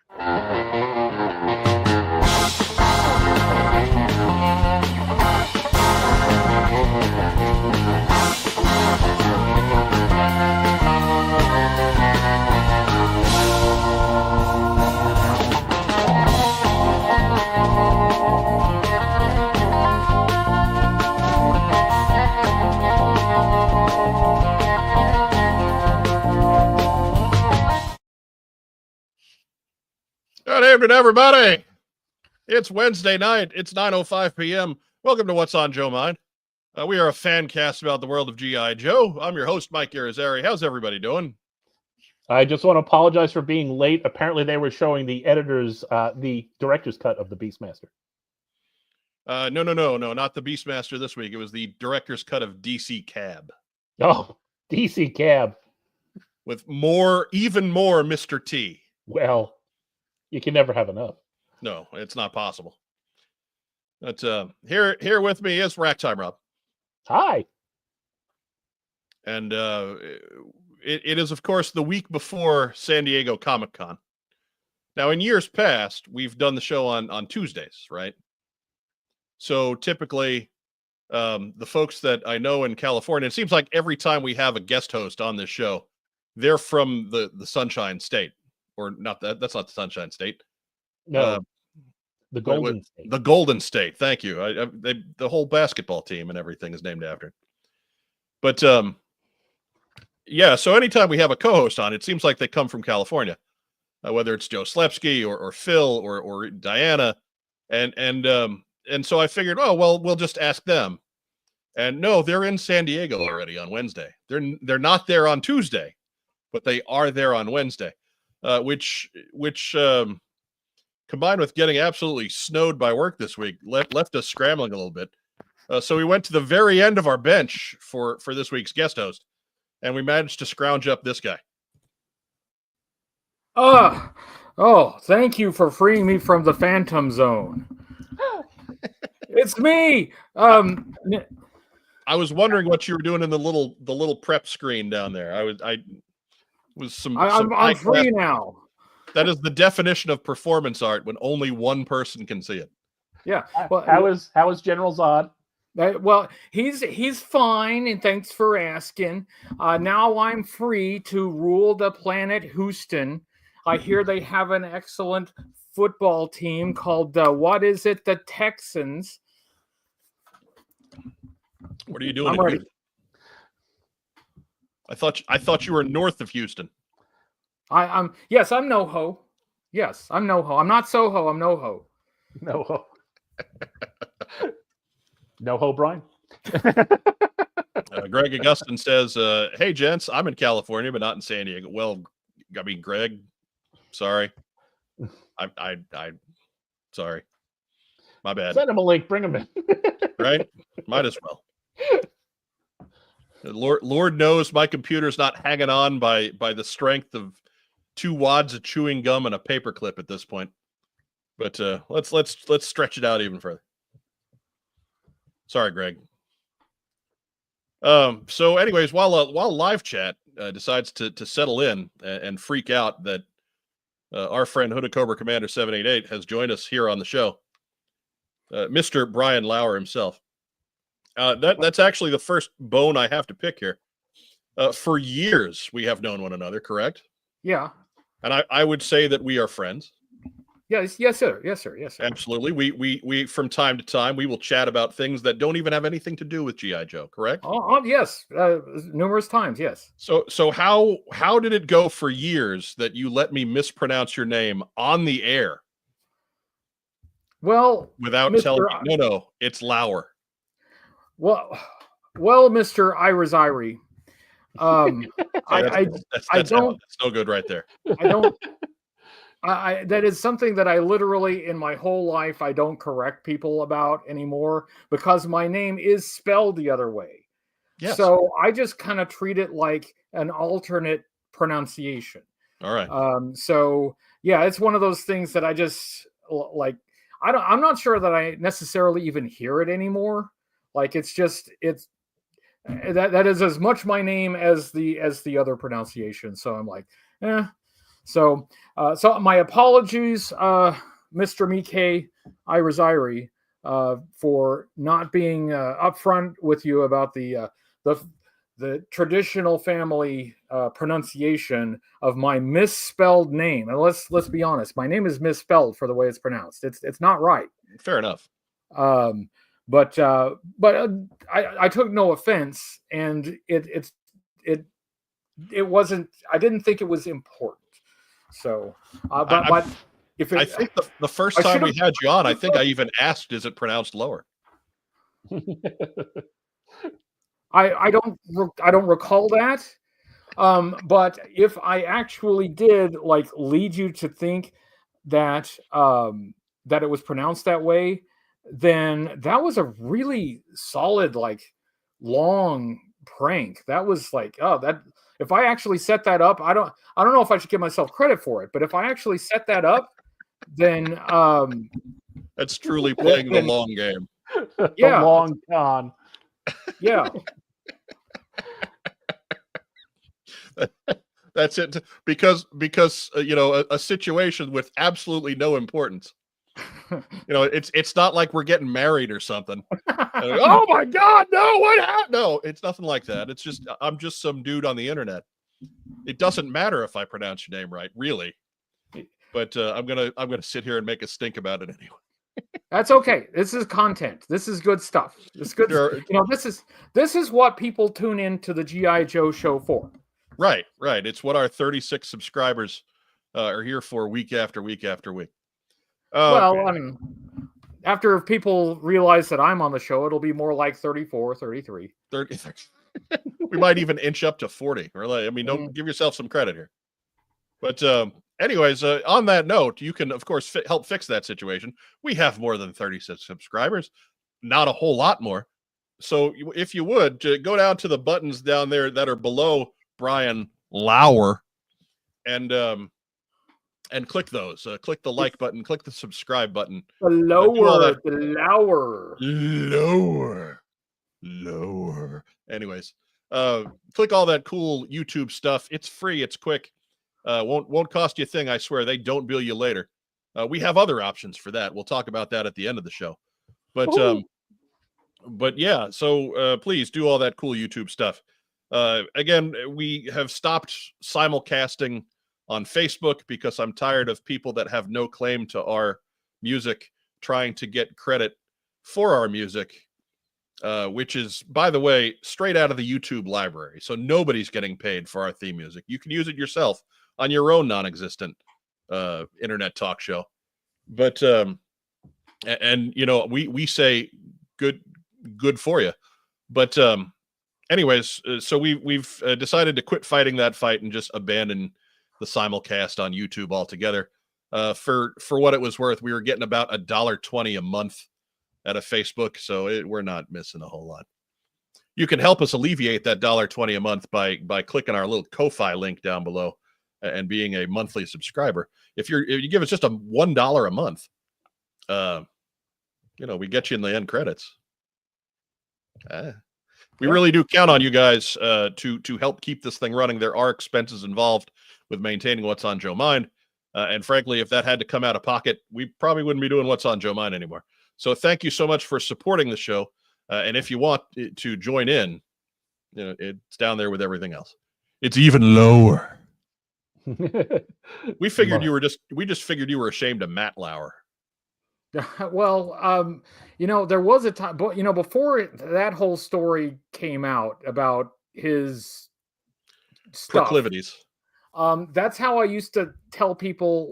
Good evening, everybody. It's Wednesday night. It's 9:05 p.m. Welcome to What's on Joe Mind. We are a fan cast about the world of G.I. Joe. I'm your host, Mike Irizarry. How's everybody doing? I just want to apologize for being late. Apparently, they were showing the director's cut of the Beastmaster. No, not the Beastmaster this week. It was the director's cut of DC Cab. Oh, DC Cab. With even more Mr. T. Well, you can never have enough. No, it's not possible. But here with me is Racktime Rob. Hi. And it is, of course, the week before San Diego Comic-Con. Now, in years past, we've done the show on Tuesdays, right? So typically, the folks that I know in California, it seems like every time we have a guest host on this show, they're from the Sunshine State. Or not that's not the Sunshine State. No, the Golden State. The Golden State. Thank you. The whole basketball team and everything is named after it. But yeah. So anytime we have a co-host on, it seems like they come from California, whether it's Joe Slepsky or Phil or Diana, and so I figured, oh well, we'll just ask them. And no, they're in San Diego already on Wednesday. They're not there on Tuesday, but they are there on Wednesday. Which combined with getting absolutely snowed by work this week, left us scrambling a little bit. So we went to the very end of our bench for this week's guest host, and we managed to scrounge up this guy. Thank you for freeing me from the Phantom Zone. It's me. I was wondering what you were doing in the little prep screen down there. I'm free now. That is the definition of performance art when only one person can see it. Yeah. Well, how is General Zod? Well, he's fine, and thanks for asking. Now I'm free to rule the planet Houston. I hear they have an excellent football team called the Texans. What are you doing? I'm ready. I thought you were north of Houston. I'm NoHo. Yes, I'm NoHo. I'm not Soho. I'm NoHo. NoHo. NoHo, Brian. Greg Augustin says, "Hey gents, I'm in California, but not in San Diego." Well, I mean, Greg, sorry. I sorry. My bad. Send him a link. Bring him in. Right? Might as well. Lord knows my computer's not hanging on by the strength of 2 wads of chewing gum and a paperclip at this point. But let's stretch it out even further. Sorry, Greg. So anyways, while live chat decides to settle in and freak out that our friend Hooded Cobra Commander 788 has joined us here on the show, Mr. Brian Lauer himself. That's actually the first bone I have to pick here. For years, we have known one another, correct? Yeah. And I would say that we are friends. Yes, sir. Absolutely. We from time to time, we will chat about things that don't even have anything to do with G.I. Joe, correct? Yes. Numerous times, yes. So how did it go for years that you let me mispronounce your name on the air? Well, without telling me, no, it's Lauer. Well, Mr. Irizarry, that's no good right there. I don't. That is something that I literally in my whole life I don't correct people about anymore because my name is spelled the other way. Yes. So I just kind of treat it like an alternate pronunciation. All right. So yeah, it's one of those things that I just like. I'm not sure that I necessarily even hear it anymore. Like it's that is as much my name as the other pronunciation. So I'm like, So my apologies, Mr. Mike Iriziri, for not being upfront with you about the traditional family pronunciation of my misspelled name. And let's be honest, my name is misspelled for the way it's pronounced. It's not right. Fair enough. But I took no offense, and it wasn't. I didn't think it was important. So, but if I think the first time we had you on, I think I even asked, "Is it pronounced lower?" I don't recall that. But if I actually did lead you to think that that it was pronounced that way, then that was a really solid long prank. That was that if I actually set that up, I don't know if I should give myself credit for it, but if I actually set that up, then that's truly playing the long game. Yeah, the long con. Yeah. That's it, because a situation with absolutely no importance. It's not like we're getting married or something. Oh my God, no! What happened? No, it's nothing like that. It's just I'm just some dude on the internet. It doesn't matter if I pronounce your name right, really. But I'm gonna sit here and make a stink about it anyway. That's okay. This is content. This is good stuff. It's good. This is what people tune into the G.I. Joe show for. Right. It's what our 36 subscribers are here for week after week after week. Well, I mean, after people realize that I'm on the show, it'll be more like 34, 33. 30. We might even inch up to 40. I mean, don't give yourself some credit here. But anyways, on that note, you can, of course, help fix that situation. We have more than 36 subscribers, not a whole lot more. So if you would, go down to the buttons down there that are below Brian Lauer and click those. Click the like button, click the subscribe button. The lower. Anyways, click all that cool YouTube stuff. It's free, it's quick. Won't cost you a thing, I swear. They don't bill you later. We have other options for that. We'll talk about that at the end of the show. But yeah, so please do all that cool YouTube stuff. Again, we have stopped simulcasting on Facebook because I'm tired of people that have no claim to our music trying to get credit for our music, which is, by the way, straight out of the YouTube library. So nobody's getting paid for our theme music. You can use it yourself on your own non-existent internet talk show. But we say good for you. But anyways, so we've decided to quit fighting that fight and just abandon the simulcast on YouTube altogether. For what it was worth, we were getting about $1.20 a month out of Facebook, so we're not missing a whole lot. You can help us alleviate that $1.20 a month by clicking our little Ko-Fi link down below and being a monthly subscriber. If you give us just $1 a month, we get you in the end credits. We really do count on you guys to help keep this thing running. There are expenses involved with maintaining What's on Joe Mind. And frankly, if that had to come out of pocket, we probably wouldn't be doing What's on Joe Mind anymore. So thank you so much for supporting the show. And if you want to join in, it's down there with everything else. It's even lower. We just figured you were ashamed of Matt Lauer. Well, there was a time, but before that whole story came out about his stuff, proclivities. That's how I used to tell people,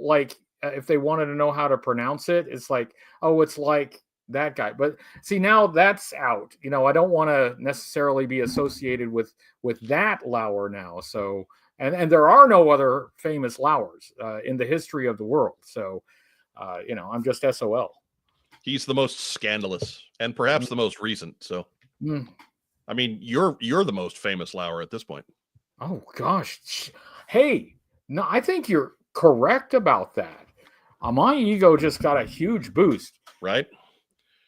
if they wanted to know how to pronounce it, it's like, oh, it's like that guy. But see, now that's out. I don't want to necessarily be associated with that Lauer now. So, and there are no other famous Lauers in the history of the world. So, I'm just SOL. He's the most scandalous and perhaps the most recent. So, I mean, you're the most famous Lauer at this point. Oh gosh. Hey, no, I think you're correct about that. My ego just got a huge boost. Right?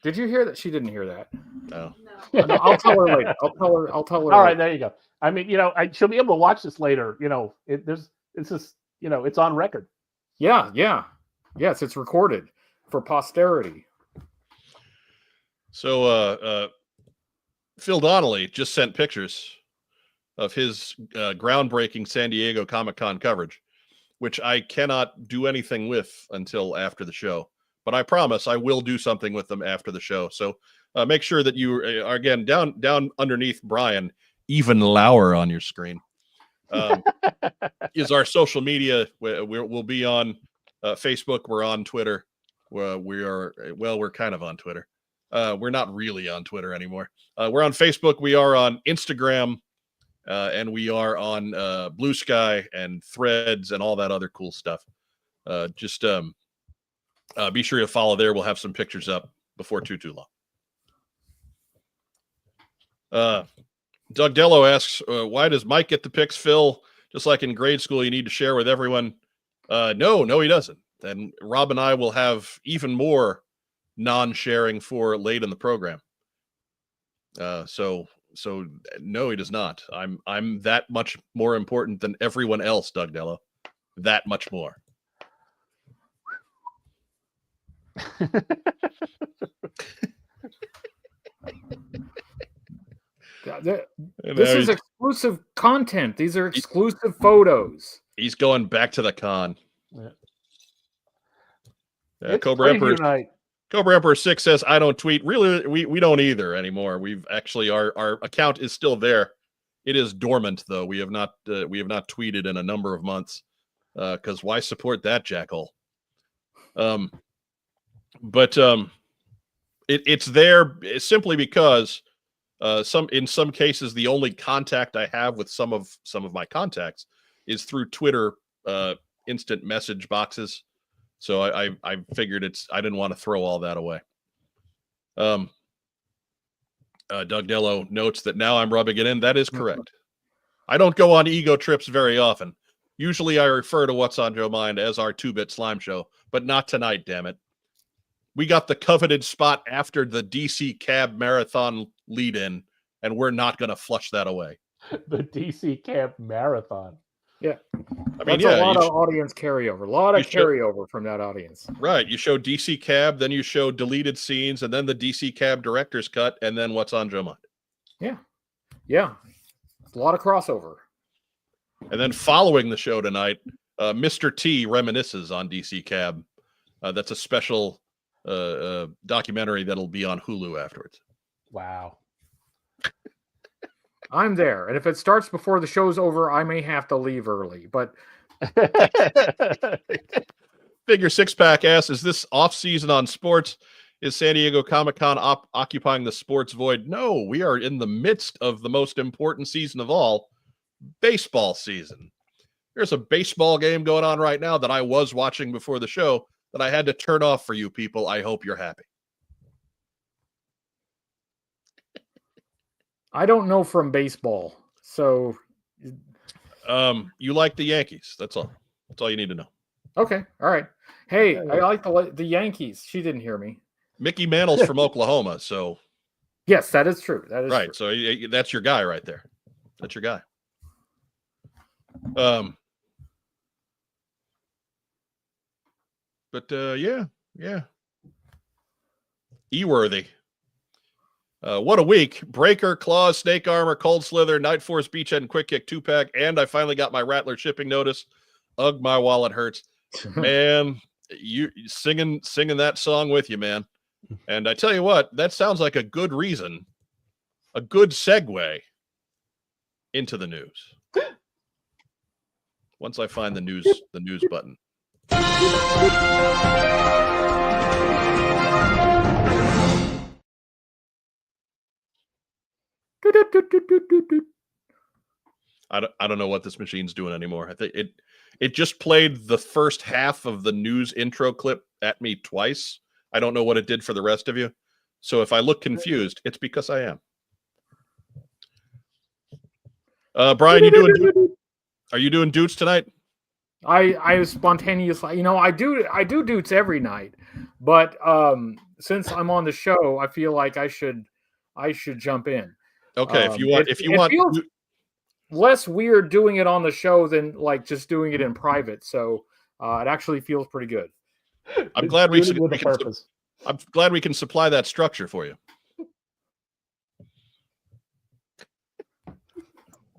Did you hear that? She didn't hear that. No. I'll tell her later. I'll tell her. All right, there you go. I mean, she'll be able to watch this later. It's just it's on record. Yeah. Yes, it's recorded for posterity. So Phil Donnelly just sent pictures of his groundbreaking San Diego Comic-Con coverage, which I cannot do anything with until after the show. But I promise I will do something with them after the show. So make sure that you are, again, down underneath Brian, even lower on your screen, is our social media. We'll be on Facebook. We're on Twitter. We're kind of on Twitter. We're not really on Twitter anymore. We're on Facebook. We are on Instagram. And we are on Bluesky and Threads and all that other cool stuff. Just be sure to follow there. We'll have some pictures up before too long. Doug Dello asks, why does Mike get the picks, Phil? Just like in grade school, you need to share with everyone. No, he doesn't. And Rob and I will have even more non-sharing for late in the program. So no, he does not. I'm that much more important than everyone else, Doug Dello. That much more. This is exclusive content. These are exclusive photos. He's going back to the con. Cobra Emperor 6 says, I don't tweet. Really, we don't either anymore. We've actually, our account is still there. It is dormant, though. We have not tweeted in a number of months. Because why support that jackhole? But it's there simply because in some cases the only contact I have with some of my contacts is through Twitter instant message boxes. So I figured I didn't want to throw all that away. Doug Dello notes that now I'm rubbing it in. That is correct. I don't go on ego trips very often. Usually I refer to What's on Joe Mind as our 2-Bit Slime Show, but not tonight, damn it. We got the coveted spot after the DC Cab Marathon lead-in, and we're not going to flush that away. The DC Cab Marathon. Yeah. I mean, that's a lot of audience carryover. A lot of carryover from that audience. Right. You show DC Cab, then you show deleted scenes, and then the DC Cab director's cut, and then What's on Joe Mind. Yeah. Yeah. A lot of crossover. And then following the show tonight, Mr. T reminisces on DC Cab. That's a special documentary that'll be on Hulu afterwards. Wow. I'm there. And if it starts before the show's over, I may have to leave early. But Figure Six Pack asks, is this off season on sports? Is San Diego Comic-Con occupying the sports void? No, we are in the midst of the most important season of all, baseball season. There's a baseball game going on right now that I was watching before the show that I had to turn off for you people. I hope you're happy. I don't know from baseball, so you like the Yankees. That's all. That's all you need to know. Okay, all right. Hey, I like the Yankees. She didn't hear me. Mickey Mantle's from Oklahoma, so yes, that is true. That is right. True. So that's your guy right there. That's your guy. But yeah. E-worthy. What a week. Breaker, Claws, Snake Armor, Cold Slither, Night Force, Beachhead, and Quick Kick 2-pack. And I finally got my Rattler shipping notice. Ugh, my wallet hurts. Man, you singing that song with you, man. And I tell you what, that sounds like a good reason, a good segue into the news. Once I find the news button. I don't know what this machine's doing anymore. I think it just played the first half of the news intro clip at me twice. I don't know what it did for the rest of you. So if I look confused, it's because I am. Brian, are you doing Doots tonight? I spontaneously, I do Doots every night, but since I'm on the show, I feel like I should jump in. Okay, if you want, less weird doing it on the show than like just doing it in private. So it actually feels pretty good. I'm glad we with a purpose. I'm glad we can supply that structure for you.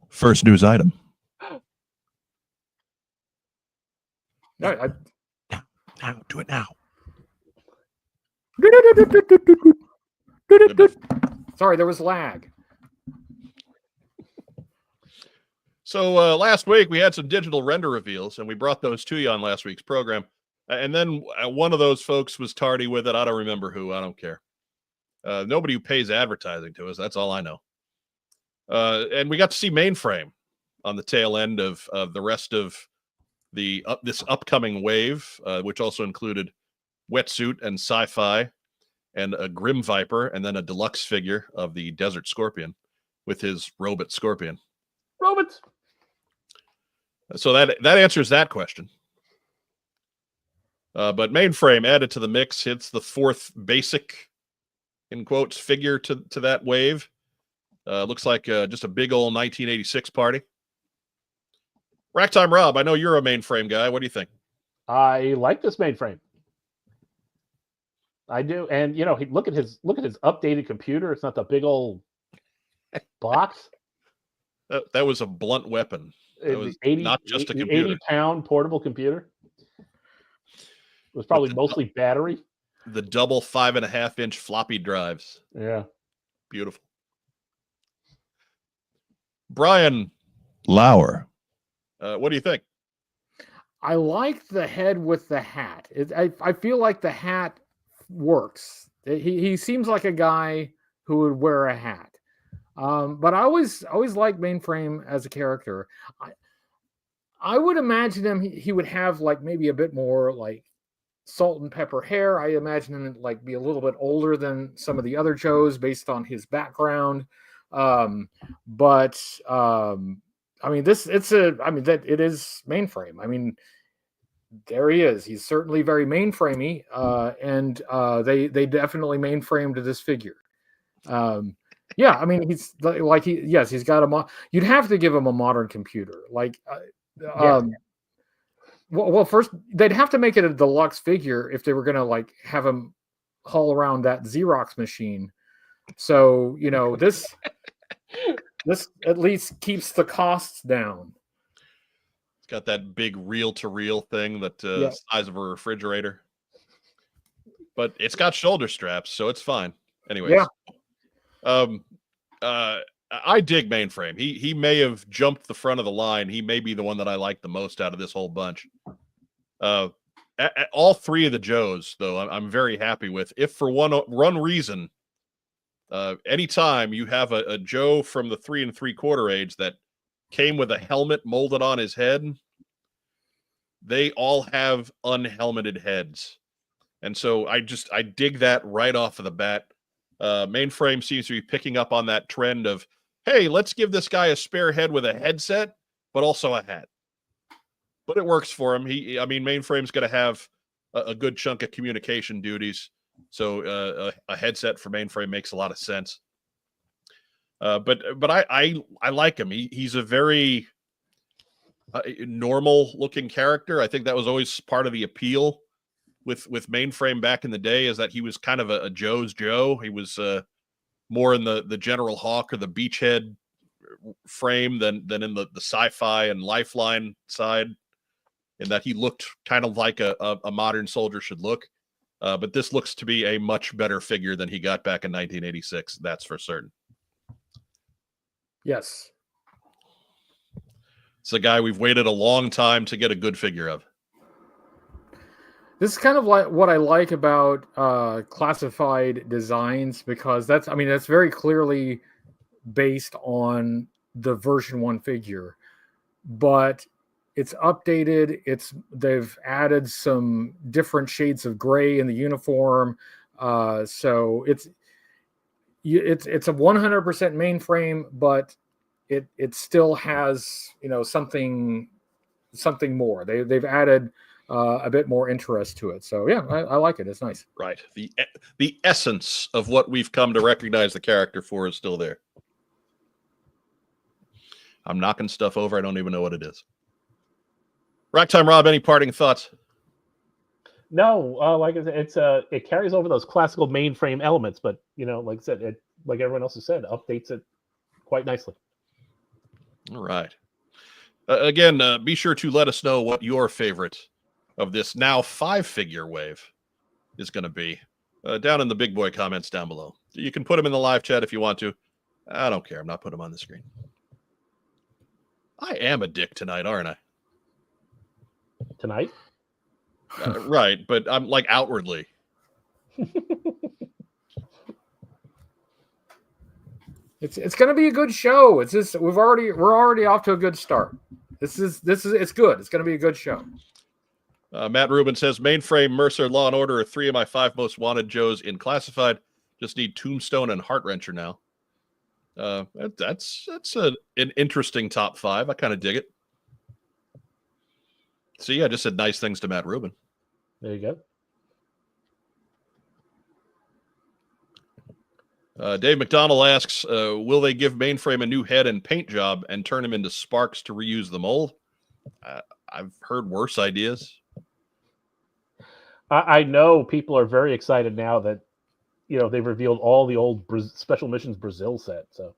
First news item. No, Now, do it now. Sorry, there was lag. So last week we had some digital render reveals, and we brought those to you on last week's program. And then one of those folks was tardy with it. I don't remember who. I don't care. Nobody who pays advertising to us. That's all I know. And we got to see Mainframe on the tail end of the rest of the this upcoming wave, which also included Wetsuit and Sci-Fi and a Grim Viper, and then a deluxe figure of the Desert Scorpion with his robot Scorpion. Robots. So that answers that question. But Mainframe added to the mix. It's the fourth basic, in quotes, figure to that wave. Looks like just a big old 1986 party. Racktime Rob, I know you're a Mainframe guy. What do you think? I like this Mainframe. I do, and you know, look at his updated computer. It's not the big old box. That was a blunt weapon. That was 80, not just a computer. 80-pound portable computer. It was probably mostly battery. The double 5.5-inch floppy drives. Yeah. Beautiful. Brian Lauer. What do you think? I like the head with the hat. I feel like the hat works. He seems like a guy who would wear a hat. But I always liked Mainframe as a character. I would imagine him. He would have like maybe a bit more like salt and pepper hair. I imagine him like be a little bit older than some of the other Joes based on his background. I mean, it is Mainframe. I mean, there he is. He's certainly very mainframey, and they definitely mainframed this figure. Yeah, I mean, he's got you'd have to give him a modern computer. Like, well, first they'd have to make it a deluxe figure if they were going to like have him haul around that Xerox machine. So, you know, this at least keeps the costs down. It's got that big reel-to-reel thing that size of a refrigerator. But it's got shoulder straps, so it's fine. Anyways. Yeah. I dig Mainframe. He may have jumped the front of the line. He may be the one that I like the most out of this whole bunch. All three of the Joes, though, I'm very happy with. If for one reason, anytime you have a Joe from the 3 3/4 age that came with a helmet molded on his head, they all have unhelmeted heads. And so I dig that right off of the bat. Mainframe seems to be picking up on that trend of, hey, let's give this guy a spare head with a headset, but also a hat. But it works for him. Mainframe's going to have a good chunk of communication duties. So a headset for Mainframe makes a lot of sense. But I like him. He's a very normal looking character. I think that was always part of the appeal with Mainframe back in the day, is that he was kind of a Joe's Joe. He was more in the General Hawk or the Beachhead frame than in the Sci-Fi and Lifeline side, in that he looked kind of like a modern soldier should look. But this looks to be a much better figure than he got back in 1986. That's for certain. Yes. It's a guy we've waited a long time to get a good figure of. This is kind of like what I like about classified designs, because that's very clearly based on the version 1 figure, but it's updated. They've added some different shades of gray in the uniform, so it's a 100% Mainframe, but it still has something more. They've added a bit more interest to it. So yeah, I like it. It's nice. Right. The essence of what we've come to recognize the character for is still there. I'm knocking stuff over. I don't even know what it is. Racktime Rob, any parting thoughts? No, like I said, it carries over those classical mainframe elements, but like I said, like everyone else has said, updates it quite nicely. All right. Again, be sure to let us know what your favorite of this now 5-figure wave is going to be down in the big boy comments down below. You can put them in the live chat if you want to. I don't care. I'm not putting them on the screen. I am a dick tonight, aren't I? Tonight? Right, but I'm like outwardly. It's going to be a good show. It's just we're already off to a good start. It's good. It's going to be a good show. Matt Rubin says Mainframe, Mercer, Law and Order are 3 of my 5 most wanted Joes in classified. Just need Tombstone and Heart Wrencher now. That's an interesting top 5. I kind of dig it. See, I just said nice things to Matt Rubin. There you go. Dave McDonald asks, will they give Mainframe a new head and paint job and turn him into Sparks to reuse the mold? I've heard worse ideas. I know people are very excited now that they've revealed all the old Special Missions Brazil set. So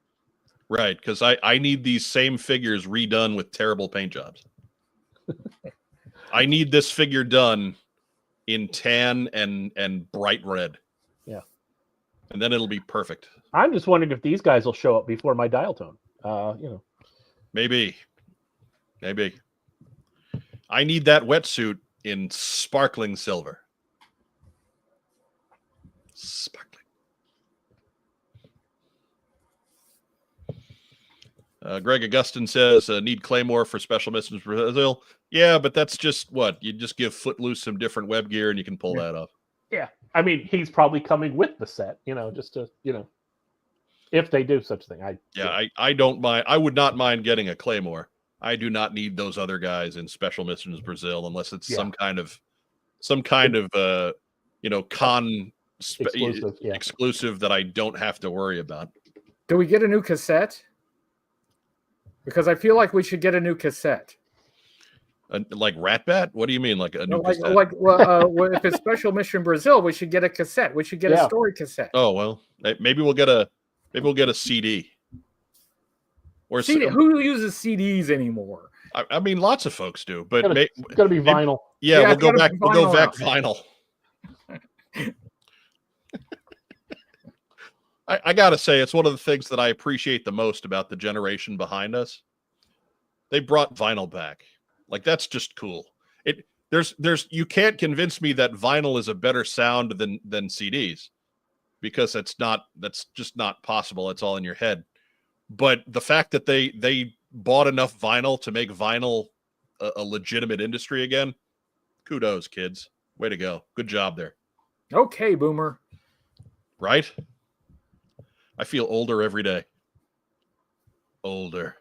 right, because I need these same figures redone with terrible paint jobs. I need this figure done in tan and bright red. Yeah. And then it'll be perfect. I'm just wondering if these guys will show up before my dial tone. Maybe. I need that wetsuit in sparkling silver. Sparkling. Greg Augustin says, need Claymore for Special Missions Brazil. Yeah, but that's just what? You just give Footloose some different web gear and you can pull that off. Yeah. I mean, he's probably coming with the set, just to, if they do such a thing. I don't mind. I would not mind getting a Claymore. I do not need those other guys in Special Missions Brazil unless it's some kind of con exclusive that I don't have to worry about. Do we get a new cassette? Because I feel like we should get a new cassette. Like Ratbat? What do you mean, like a new cassette? If it's Special Mission Brazil, we should get a cassette. We should get a story cassette. Oh well, maybe we'll get a CD. Or CD. Who uses CDs anymore? I mean, lots of folks do, but it's got to be vinyl. We'll go back. We'll go back vinyl. I gotta say, it's one of the things that I appreciate the most about the generation behind us. They brought vinyl back. Like, that's just cool. You can't convince me that vinyl is a better sound than CDs, because that's just not possible. It's all in your head. But the fact that they bought enough vinyl to make vinyl a legitimate industry again, kudos, kids. Way to go. Good job there. Okay, Boomer. Right? I feel older every day. Older.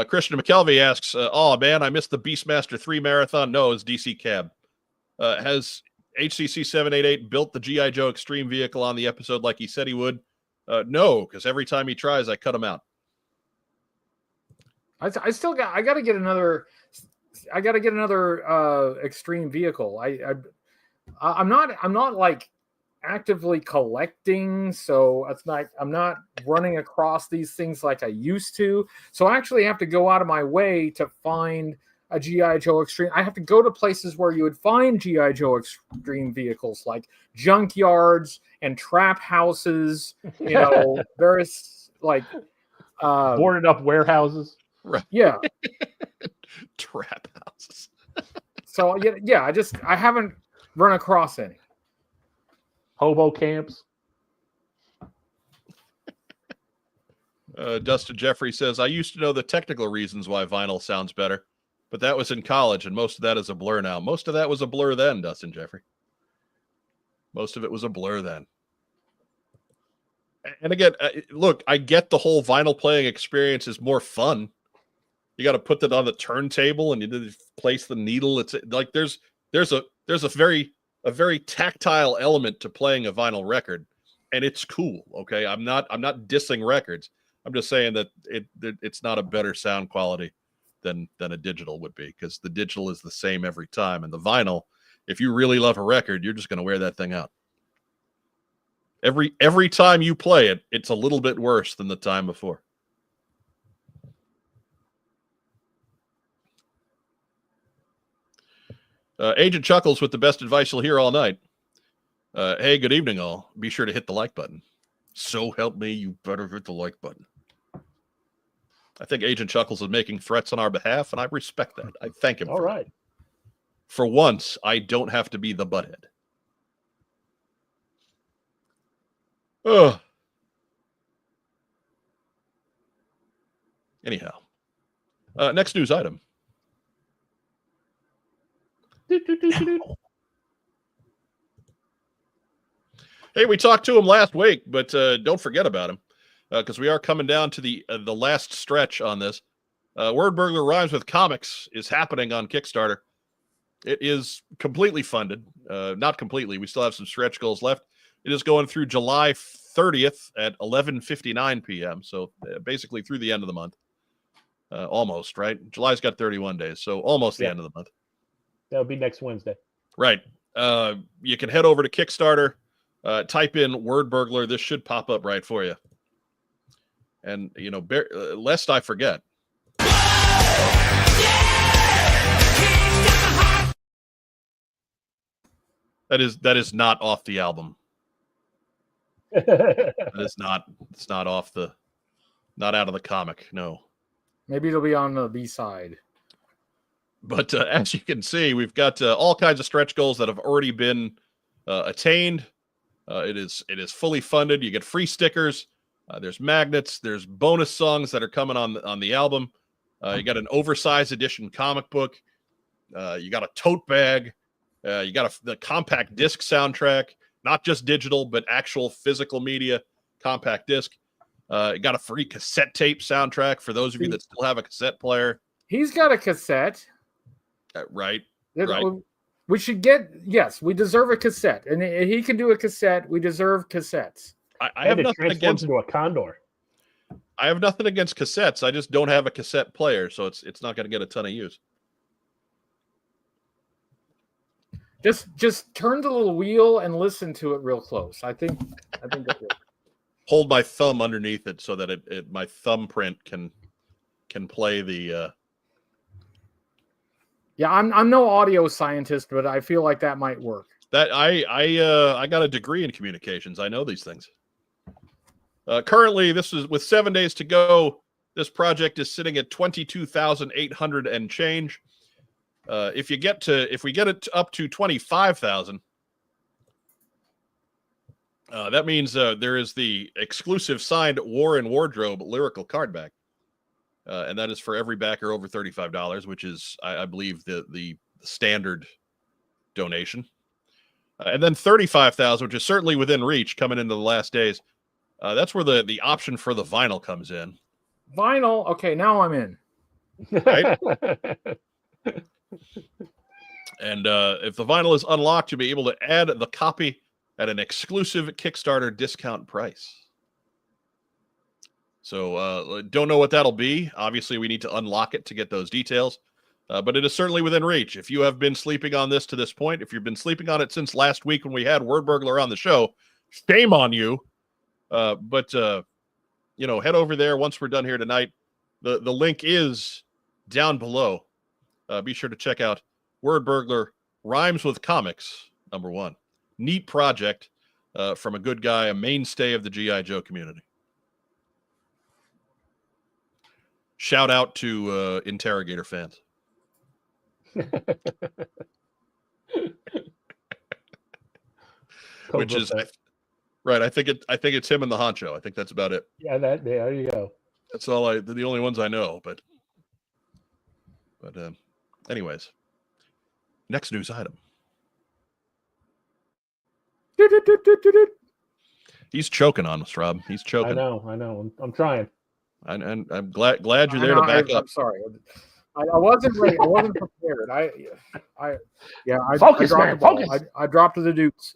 Christian McKelvey asks, oh, man, I missed the Beastmaster 3 marathon. No, it's DC Cab. Has HCC 788 built the G.I. Joe Extreme vehicle on the episode like he said he would? No, because every time he tries, I cut him out. I got to get another Extreme vehicle. I'm not like actively collecting, so I'm not running across these things like I used to. So I actually have to go out of my way to find a G.I. Joe Extreme. I have to go to places where you would find G.I. Joe Extreme vehicles, like junkyards and trap houses, various like boarded up warehouses. Right. Yeah. Trap houses. So yeah, I haven't run across any. Hobo camps. Dustin Jeffrey says, I used to know the technical reasons why vinyl sounds better, but that was in college, and most of that is a blur now. Most of that was a blur then, Dustin Jeffrey. Most of it was a blur then. And again, look, I get the whole vinyl playing experience is more fun. You got to put that on the turntable and you place the needle. It's like there's a very tactile element to playing a vinyl record. and it's cool. Okay, I'm not dissing records. I'm just saying that it's not a better sound quality than a digital would be, because the digital is the same every time, and the vinyl, if you really love a record, you're just going to wear that thing out. Every time you play it, it's a little bit worse than the time before. Agent Chuckles with the best advice you'll hear all night. Hey, good evening, all. Be sure to hit the like button. So help me, you better hit the like button. I think Agent Chuckles is making threats on our behalf, and I respect that. I thank him. All right. For once, I don't have to be the butthead. Ugh. Anyhow, next news item. Hey, we talked to him last week, but don't forget about him, because we are coming down to the last stretch on this. Word Burglar Rhymes with Comics is happening on Kickstarter. It is completely funded. Not completely. We still have some stretch goals left. It is going through July 30th at 11:59 p.m. So basically through the end of the month. Almost, right? July's got 31 days, so almost the end of the month. That'll be next Wednesday. Right. You can head over to Kickstarter, type in Word Burglar. This should pop up right for you. And, you know, lest I forget. That is not off the album. It's not off the, not out of the comic. No. Maybe it'll be on the B-side. But as you can see, we've got all kinds of stretch goals that have already been attained. It is fully funded. You get free stickers. There's magnets. There's bonus songs that are coming on the album. You got an oversized edition comic book. You got a tote bag. You got the compact disc soundtrack, not just digital, but actual physical media compact disc. You got a free cassette tape soundtrack for those of you that still have a cassette player. He's got a cassette. Right. We should get, yes, we deserve a cassette. And he can do a cassette. We deserve cassettes. I have nothing against into a condor. I have nothing against cassettes. I just don't have a cassette player, so it's not going to get a ton of use. Just turn the little wheel and listen to it real close. I think that will. Hold my thumb underneath it so that my thumbprint can play the. Yeah, I'm no audio scientist, but I feel like that might work. That I got a degree in communications. I know these things. Currently, this is with 7 days to go. This project is sitting at 22,800 and change. If we get it up to 25,000, that means there is the exclusive signed War and Wardrobe lyrical card back, and that is for every backer over $35, which is, I believe, the standard donation. And then 35,000, which is certainly within reach, coming into the last days. That's where the option for the vinyl comes in. Vinyl, okay, now I'm in. Right. And if the vinyl is unlocked, you'll be able to add the copy at an exclusive Kickstarter discount price. So don't know what that'll be. Obviously, we need to unlock it to get those details. But it is certainly within reach. If you have been sleeping on this to this point, if you've been sleeping on it since last week when we had Word Burglar on the show, shame on you. But head over there once we're done here tonight. The link is down below. Be sure to check out Word Burglar Rhymes with Comics, #1. Neat project from a good guy, a mainstay of the G.I. Joe community. Shout out to Interrogator fans. Which is right. I think it's him and the honcho. I think that's about it. Yeah, there you go. That's all they're the only ones I know, but anyways, next news item. He's choking on us, Rob. He's choking. I know. I'm trying. And I'm glad you're there to back up. I'm sorry. I wasn't ready. I wasn't prepared. I Focus, dropped man. Focus. I dropped the dukes.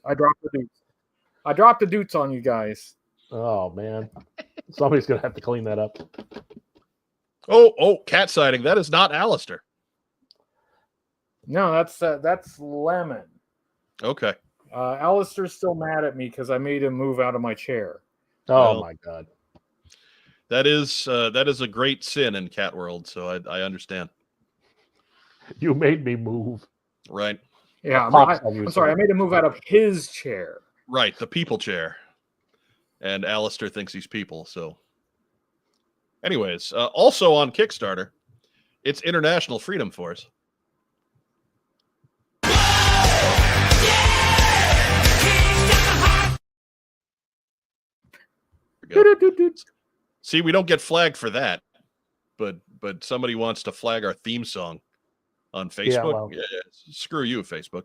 I dropped the doots on you guys. Oh man, somebody's gonna have to clean that up. Oh, cat sighting. That is not Alistair. No, that's Lemon. Okay. Alistair's still mad at me because I made him move out of my chair. Oh my god. That is a great sin in cat world, so I understand. You made me move. Right. Yeah, I'm sorry. I made him move out of his chair. Right, the people chair. And Alistair thinks he's people, so. Anyways, also on Kickstarter, it's International Freedom Force. See, we don't get flagged for that, but somebody wants to flag our theme song on Facebook. Yeah, screw you, Facebook.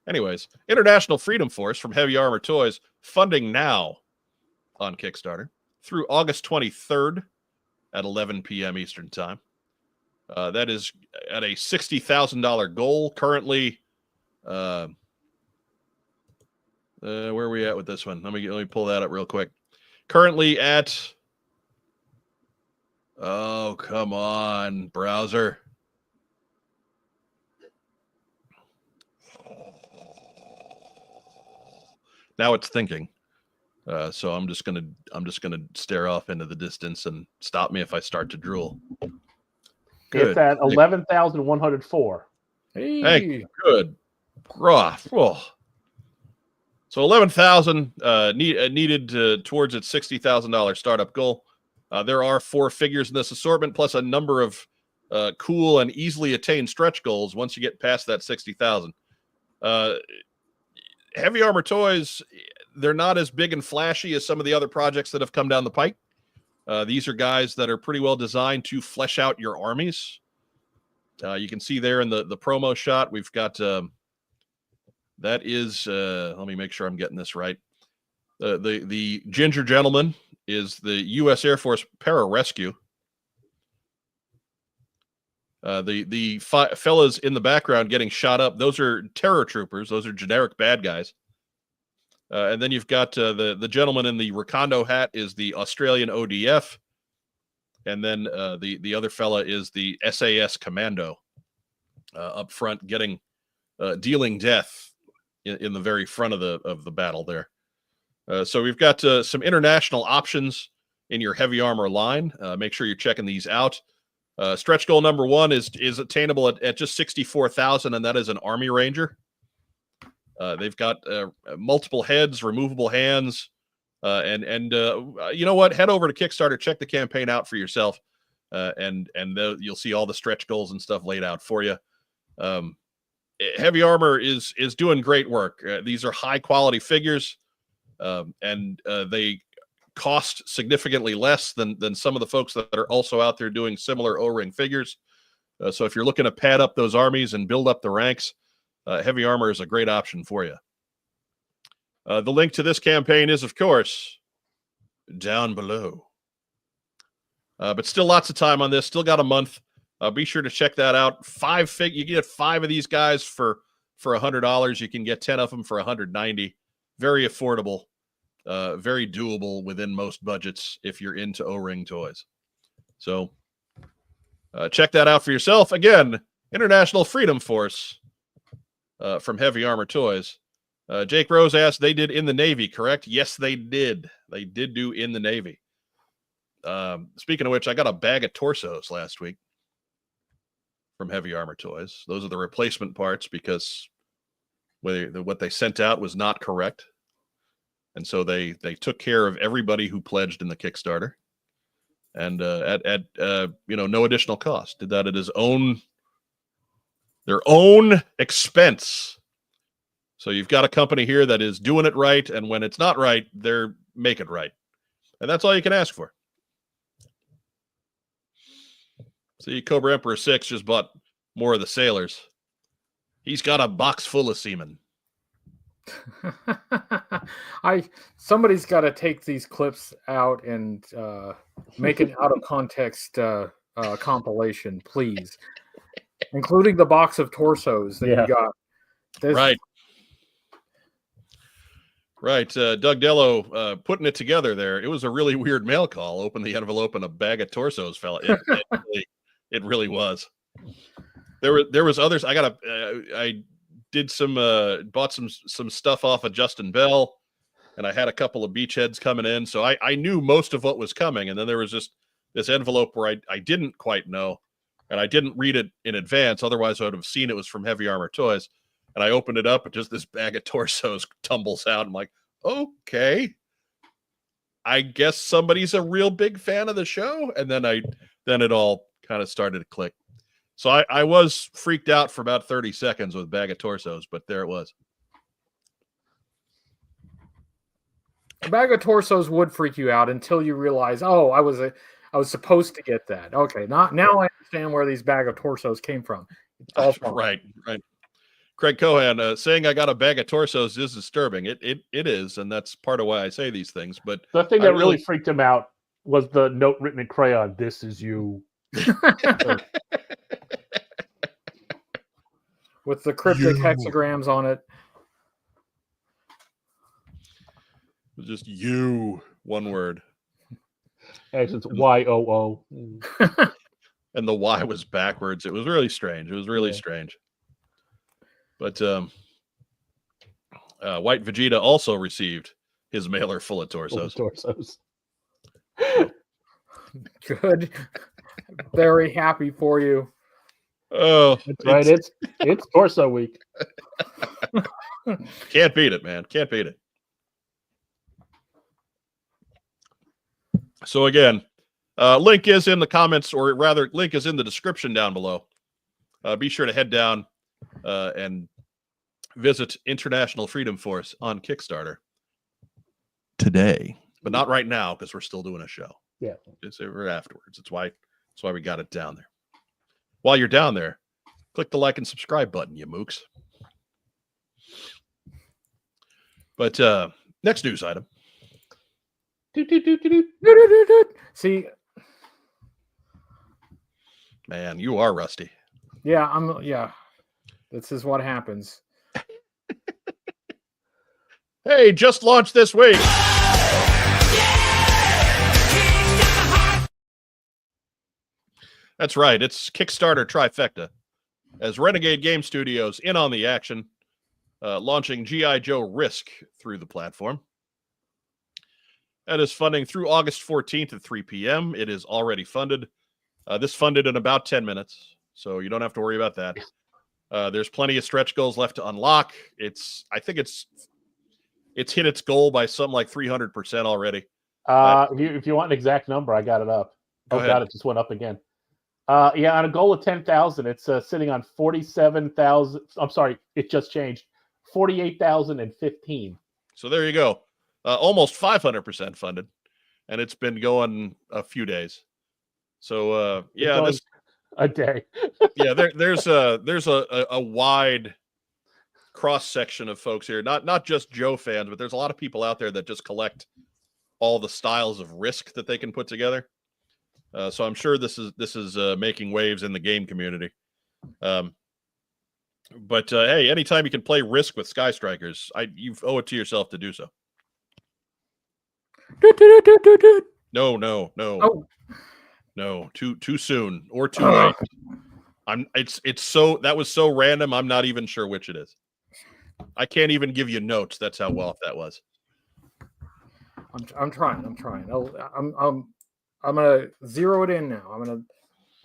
Anyways, International Freedom Force from Heavy Armor Toys, funding now on Kickstarter through August 23rd at 11 p.m. Eastern Time. That is at a $60,000 goal. Currently, where are we at with this one? Let me pull that up real quick. Currently at, oh, come on, browser. Now it's thinking. So I'm just gonna stare off into the distance and stop me if I start to drool. Good. It's at 11,104. Hey, good. Whoa. So 11,000 needed towards its $60,000 startup goal. There are 4 figures in this assortment, plus a number of cool and easily attained stretch goals once you get past that 60,000. Heavy Armor Toys, they're not as big and flashy as some of the other projects that have come down the pike. These are guys that are pretty well designed to flesh out your armies. You can see there in the promo shot, we've got, that is, let me make sure I'm getting this right. The ginger gentleman is the U.S. Air Force Pararescue. The fellas in the background getting shot up, those are terror troopers. Those are generic bad guys. And then you've got the gentleman in the Recondo hat is the Australian ODF. And then the other fella is the SAS Commando up front, dealing death in the very front of the battle there. So we've got some international options in your heavy armor line. Make sure you're checking these out. Stretch goal number 1 is attainable at just 64,000, and that is an Army Ranger. They've got multiple heads, removable hands, and you know what? Head over to Kickstarter, check the campaign out for yourself, and you'll see all the stretch goals and stuff laid out for you. Heavy Armor is doing great work. These are high quality figures, and they cost significantly less than some of the folks that are also out there doing similar O-ring figures. So if you're looking to pad up those armies and build up the ranks, Heavy Armor is a great option for you. The link to this campaign is, of course, down below. But still lots of time on this. Still got a month. Be sure to check that out. You get 5 of these guys for $100. You can get 10 of them for $190. Very affordable. Very doable within most budgets if you're into O-ring toys. So check that out for yourself. Again, International Freedom Force from Heavy Armor Toys. Jake Rose asked, they did In the Navy, correct? Yes, they did. They did do In the Navy. Speaking of which, I got a bag of torsos last week from Heavy Armor Toys. Those are the replacement parts because what they sent out was not correct. And so they took care of everybody who pledged in the Kickstarter, and at no additional cost. Did that at their own expense. So you've got a company here that is doing it right, and when it's not right, they're make it right, and that's all you can ask for. See, Cobra Emperor 6 just bought more of the sailors. He's got a box full of semen. Somebody's got to take these clips out and make an out of context compilation, please, including the box of torsos that you got. Right. Right. Doug Dello putting it together there. It was a really weird mail call. Open the envelope and a bag of torsos fell. It really was. There was others. I did some bought some stuff off of Justin Bell, and I had a couple of beachheads coming in. So I knew most of what was coming. And then there was just this envelope where I didn't quite know, and I didn't read it in advance. Otherwise I would have seen it was from Heavy Armor Toys. And I opened it up, and just this bag of torsos tumbles out. I'm like, okay, I guess somebody's a real big fan of the show. And then it all kind of started to click. So I was freaked out for about 30 seconds with a bag of torsos, but there it was. A bag of torsos would freak you out until you realize, oh, I was supposed to get that. Okay, now I understand where these bag of torsos came from. Right. Craig Cohan saying I got a bag of torsos is disturbing. It is, and that's part of why I say these things. But the thing that really freaked him out was the note written in crayon. This is you. With the cryptic hexagrams on it. Just you, one word. Actually, it's YOO. And the Y was backwards. It was really strange. It was really strange. But White Vegeta also received his mailer full of torsos. Good. Very happy for you. Oh, that's right. It's torso week. Can't beat it, man. Can't beat it. So again, link is in the comments, or rather, link is in the description down below. Be sure to head down and visit International Freedom Force on Kickstarter today, but not right now because we're still doing a show. Yeah, it's afterwards. That's why we got it down there. While you're down there, click the like and subscribe button, you mooks. But next news item. See, man, you are rusty. Yeah, this is what happens. Hey, just launched this week. That's right. It's Kickstarter trifecta. As Renegade Game Studios in on the action, launching G.I. Joe Risk through the platform. That is funding through August 14th at 3 p.m. It is already funded. This funded in about 10 minutes, so you don't have to worry about that. There's plenty of stretch goals left to unlock. I think it's hit its goal by something like 300% already. If you want an exact number, I got it up. God, it just went up again. On a goal of 10,000, it's sitting on 47,000. I'm sorry, it just changed. 48,015. So there you go. Almost 500% funded, and it's been going a few days. So this a day. Yeah, there's a wide cross section of folks here. Not just Joe fans, but there's a lot of people out there that just collect all the styles of Risk that they can put together. So I'm sure this is making waves in the game community. But hey, anytime you can play Risk with Sky Strikers, you owe it to yourself to do so. No. Oh. No, too soon or too late. It's so that was so random. I'm not even sure which it is. I can't even give you notes. That's how well that was. I'm trying. I'm gonna zero it in now.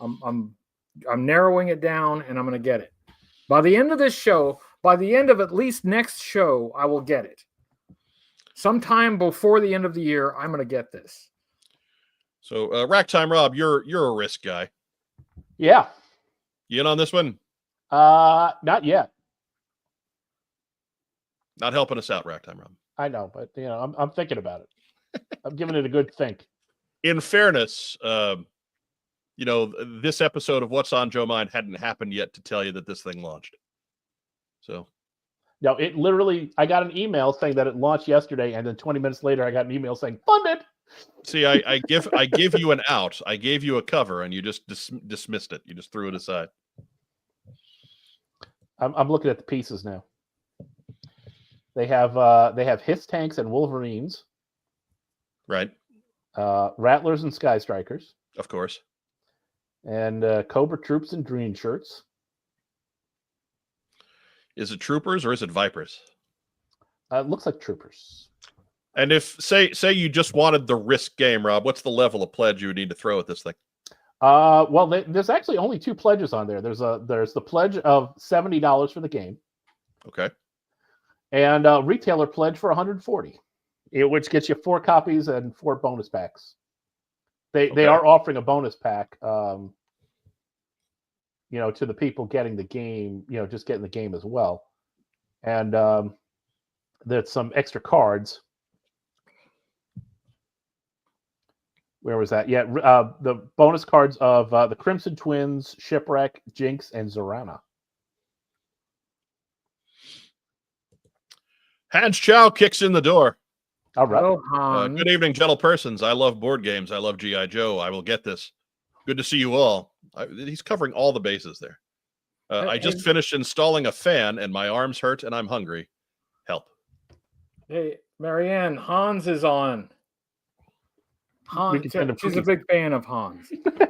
I'm narrowing it down, and I'm gonna get it by the end of this show. By the end of at least next show, I will get it. Sometime before the end of the year, I'm gonna get this. So, Rack Time Rob, you're a Risk guy. Yeah. You in on this one? Not yet. Not helping us out, Rack Time Rob. I know, but I'm thinking about it. I'm giving it a good think. In fairness, this episode of What's on Joe Mind hadn't happened yet to tell you that this thing launched. So. No, it literally, I got an email saying that it launched yesterday, and then 20 minutes later, I got an email saying, funded. See, I give you an out. I gave you a cover, and you just dismissed it. You just threw it aside. I'm looking at the pieces now. They have Hiss tanks and Wolverines, Right. Rattlers and Sky Strikers, Of course. and Cobra Troops and Green Shirts. Is it Troopers or is it Vipers? It looks like Troopers. And if say you just wanted the risk game, Rob, what's the level of pledge you would need to throw at this thing? Well, there's actually only 2 pledges on there. There's the pledge of $70 for the game. Okay. And retailer pledge for $140, which gets you 4 copies and 4 bonus packs. They are offering a bonus pack, to the people getting the game, just getting the game as well. And there's some extra cards. Where was that? Yeah, the bonus cards of the Crimson Twins, Shipwreck, Jinx, and Zorana. Hans Chow kicks in the door. All right. Hello, Good evening, gentle persons. I love board games. I love G.I. Joe. I will get this. Good to see you all. He's covering all the bases there. I just finished installing a fan, and my arms hurt, and I'm hungry. Help. Hey, Marianne, Hans is on. Hans, she's a big fan of Hans. Hello,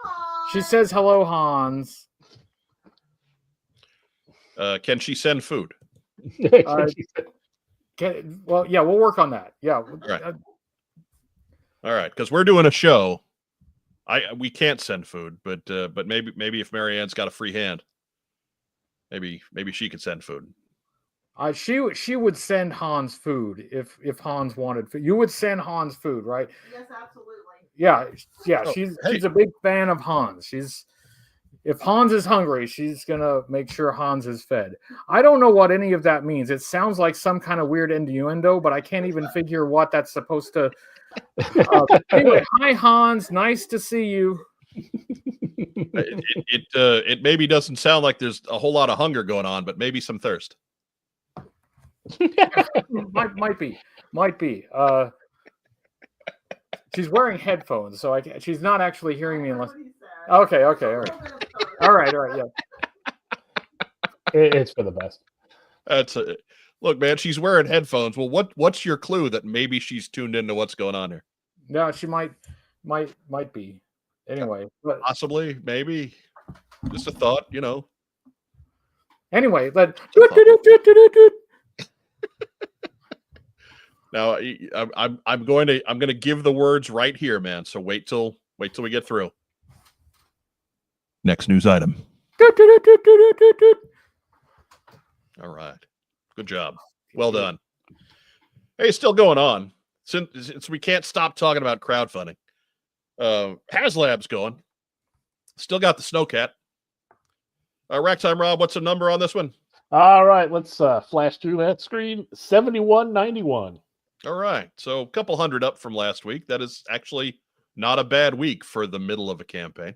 Hans. She says, hello, Hans. Can she send food? Well, yeah, we'll work on that. Yeah. All right, because we're doing a show. We can't send food, but maybe if Marianne's got a free hand, maybe she could send food. She would send Hans food if Hans wanted food. You would send Hans food, right? Yes, absolutely. Yeah. Oh, She's a big fan of Hans. If Hans is hungry, she's gonna make sure Hans is fed. I don't know what any of that means. It sounds like some kind of weird innuendo, but I can't even figure what that's supposed to. Anyway, hi Hans, nice to see you. It maybe doesn't sound like there's a whole lot of hunger going on, but maybe some thirst. might be. She's wearing headphones, so she's not actually hearing me unless. Okay, all right, yeah. It's for the best. Look, man, she's wearing headphones. Well, what's your clue that maybe she's tuned into what's going on here? No, she might be. Anyway, possibly, maybe, just a thought, Anyway, but now I'm going to give the words right here, man. So wait till we get through. Next news item. All right. Good job. Well done. Hey, still going on. Since we can't stop talking about crowdfunding. HasLab's going. Still got the Snowcat. Rack time, Rob, what's the number on this one? All right, let's flash through that screen. 7191. All right. So a couple hundred up from last week. That is actually not a bad week for the middle of a campaign.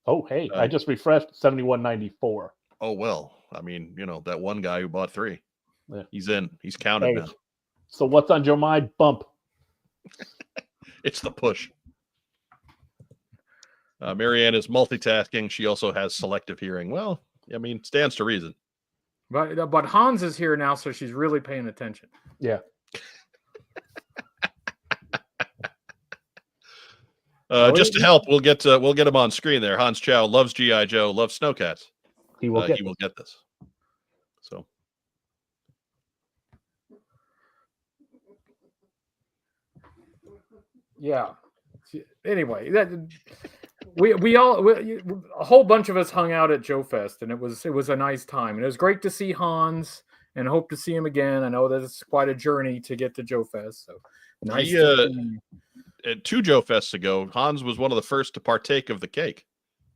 Oh, hey, I just refreshed 7194. Oh, well, I mean, that one guy who bought 3. Yeah. He's in. He's counted now. So what's on your mind? Bump. It's the push. Marianne is multitasking. She also has selective hearing. Well, I mean, stands to reason. But Hans is here now, so she's really paying attention. Yeah. Just to help, we'll get him on screen there. Hans Chow loves G.I. Joe, loves Snowcats. He will get this. So. Yeah. Anyway, we all a whole bunch of us hung out at Joe Fest, and it was a nice time, and it was great to see Hans, and hope to see him again. I know that it's quite a journey to get to Joe Fest, so nice. At 2 Joe Fests ago, Hans was one of the first to partake of the cake.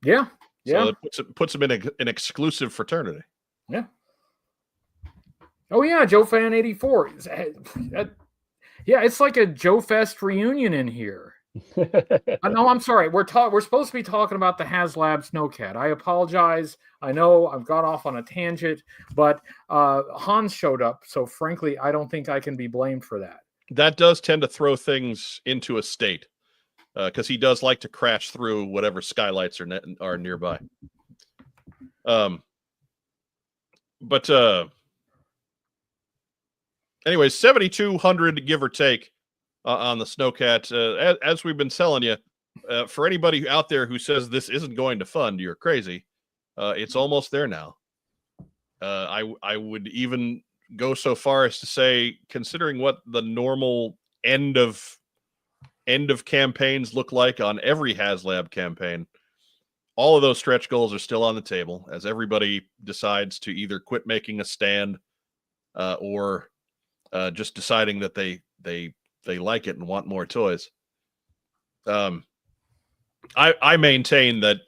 Yeah. So it puts him in an exclusive fraternity. Yeah. Oh yeah, Joe Fan 84. Yeah, it's like a Joe Fest reunion in here. No, I'm sorry. We're supposed to be talking about the HasLab Snowcat. I apologize. I know I've got off on a tangent, but Hans showed up, so frankly, I don't think I can be blamed for that. That does tend to throw things into a state, because he does like to crash through whatever skylights are nearby. But anyways, 7,200 give or take on the Snowcat. As we've been telling you, for anybody out there who says this isn't going to fund, you're crazy. It's almost there now. I would even go so far as to say, considering what the normal end of campaigns look like on every HasLab campaign, all of those stretch goals are still on the table as everybody decides to either quit making a stand or just deciding that they like it and want more toys. I maintain that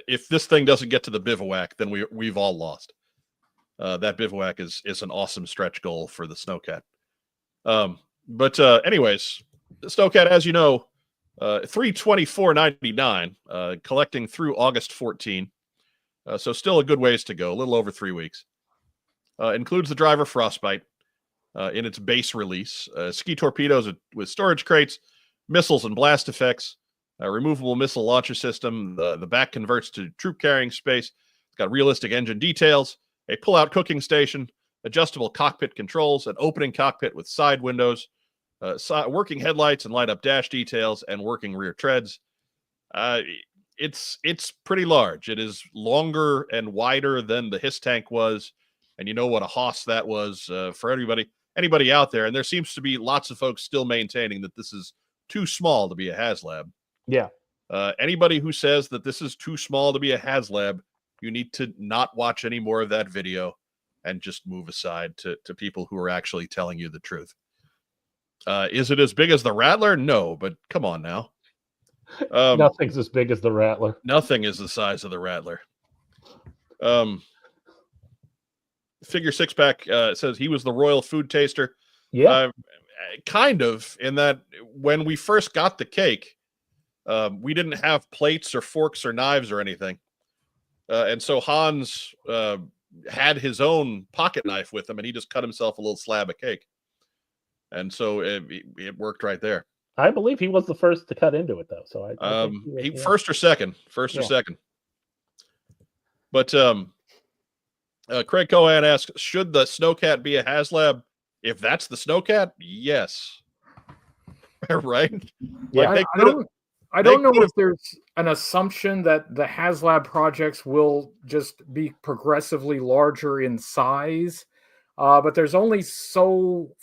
if this thing doesn't get to the bivouac, then we've all lost. That bivouac is an awesome stretch goal for the Snowcat. But anyways, the Snowcat, as you know, $324.99, collecting through August 14. So still a good ways to go, a little over 3 weeks. Includes the driver Frostbite in its base release, ski torpedoes with storage crates, missiles and blast effects, a removable missile launcher system. The back converts to troop carrying space. It's got realistic engine details, a pull-out cooking station, adjustable cockpit controls, an opening cockpit with side windows, working headlights and light-up dash details, and working rear treads. It's pretty large. It is longer and wider than the HISS tank was, and you know what a hoss that was for anybody out there. And there seems to be lots of folks still maintaining that this is too small to be a HasLab. Yeah. Anybody who says that this is too small to be a HasLab, you need to not watch any more of that video and just move aside to people who are actually telling you the truth. Is it as big as the Rattler? No, but come on now. Nothing's as big as the Rattler. Nothing is the size of the Rattler. Figure 6-pack says he was the royal food taster. Yeah. Kind of, in that when we first got the cake, we didn't have plates or forks or knives or anything. And so Hans had his own pocket knife with him, and he just cut himself a little slab of cake. And so it worked right there. I believe he was the first to cut into it, though. So I think he first or second. But Craig Cohan asks, should the Snowcat be a HasLab? If that's the Snowcat, yes. Right? Yeah, like I don't know if there's an assumption that the HasLab projects will just be progressively larger in size, but there's only so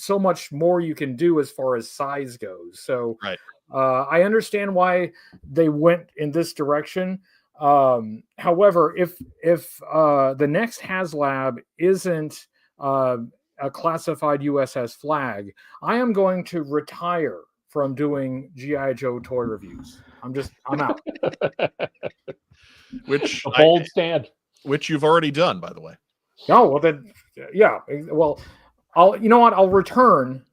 much more you can do as far as size goes. So right. I understand why they went in this direction. However, if the next HasLab isn't a classified USS Flag, I am going to retire from doing G.I. Joe toy reviews. I'm out. Which a bold stand. Which you've already done, by the way. Oh, well then, yeah. Well, I'll return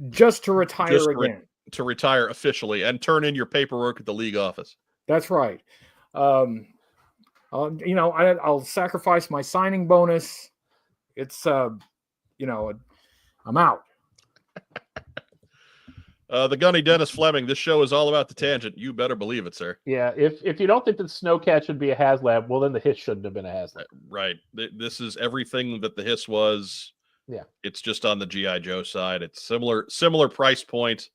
just to retire again. To retire officially and turn in your paperwork at the league office. That's right. I'll sacrifice my signing bonus. It's I'm out. The Gunny Dennis Fleming, this show is all about the tangent. You better believe it, sir. Yeah, if you don't think that Snowcat should be a HasLab, well, then the HISS shouldn't have been a HasLab. Right. This is everything that the HISS was. Yeah. It's just on the G.I. Joe side. It's similar price point.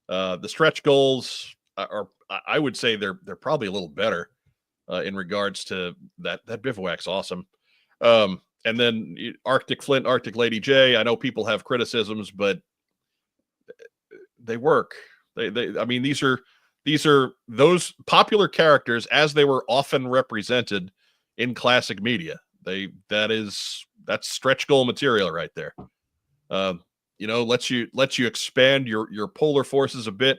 The stretch goals are, I would say they're probably a little better in regards to that. That bivouac's awesome. And then Arctic Flint, Arctic Lady J. I know people have criticisms, but they work. I mean, these are those popular characters as they were often represented in classic media. That's stretch goal material right there. Lets you expand your polar forces a bit,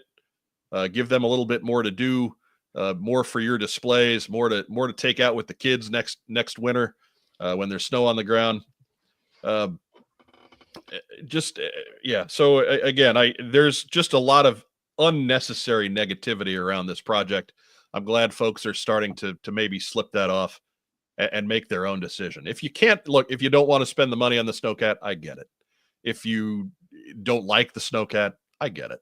give them a little bit more to do, more for your displays, more to take out with the kids next winter when there's snow on the ground. So again, there's just a lot of unnecessary negativity around this project. I'm glad folks are starting to maybe slip that off and make their own decision. If you don't want to spend the money on the Snowcat, I get it. If you don't like the Snowcat, I get it.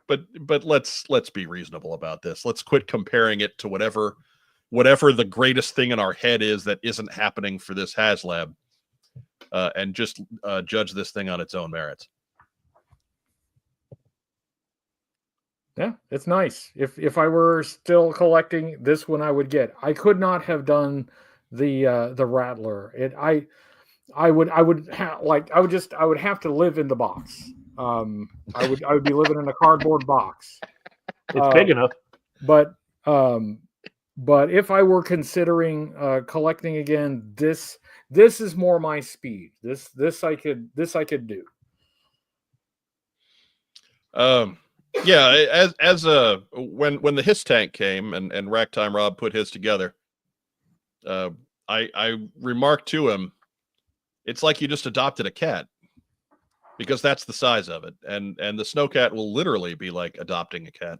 But let's be reasonable about this. Let's quit comparing it to whatever the greatest thing in our head is that isn't happening for this HasLab. and just judge this thing on its own merits. Yeah, it's nice. If I were still collecting, this one I would get. I could not have done the Rattler. I would have to live in the box. I would be living in a cardboard box. It's big enough. But if I were considering collecting again, this is more my speed. This I could do. Yeah, when the Hiss tank came and Racktime Rob put his together, I remarked to him, it's like you just adopted a cat, because that's the size of it, and the Snowcat will literally be like adopting a cat.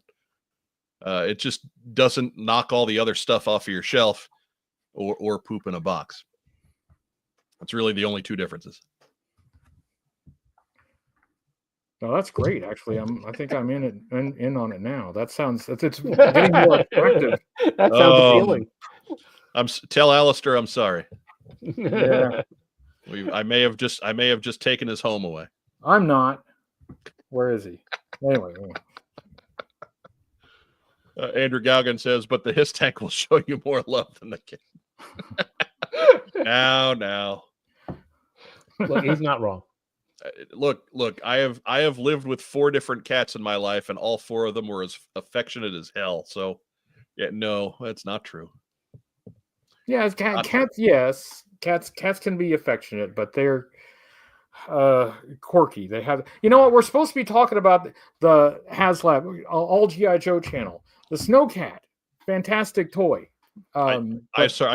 It just doesn't knock all the other stuff off of your shelf or poop in a box. That's really the only two differences. No, that's great. Actually, I think I'm in on it now. That sounds it's getting more attractive. That sounds appealing. Tell Alistair I'm sorry. Yeah. I may have just taken his home away. I'm not. Where is he? Anyway. Andrew Gauguin says, but the Hiss tank will show you more love than the cat. Now. Look, he's not wrong. Look, I have lived with 4 different cats in my life, and all 4 of them were as affectionate as hell. So, yeah, no, that's not true. Yeah, cats. Yes, cats can be affectionate, but they're quirky. They have. You know what? We're supposed to be talking about the HasLab All GI Joe channel, the Snowcat, fantastic toy. I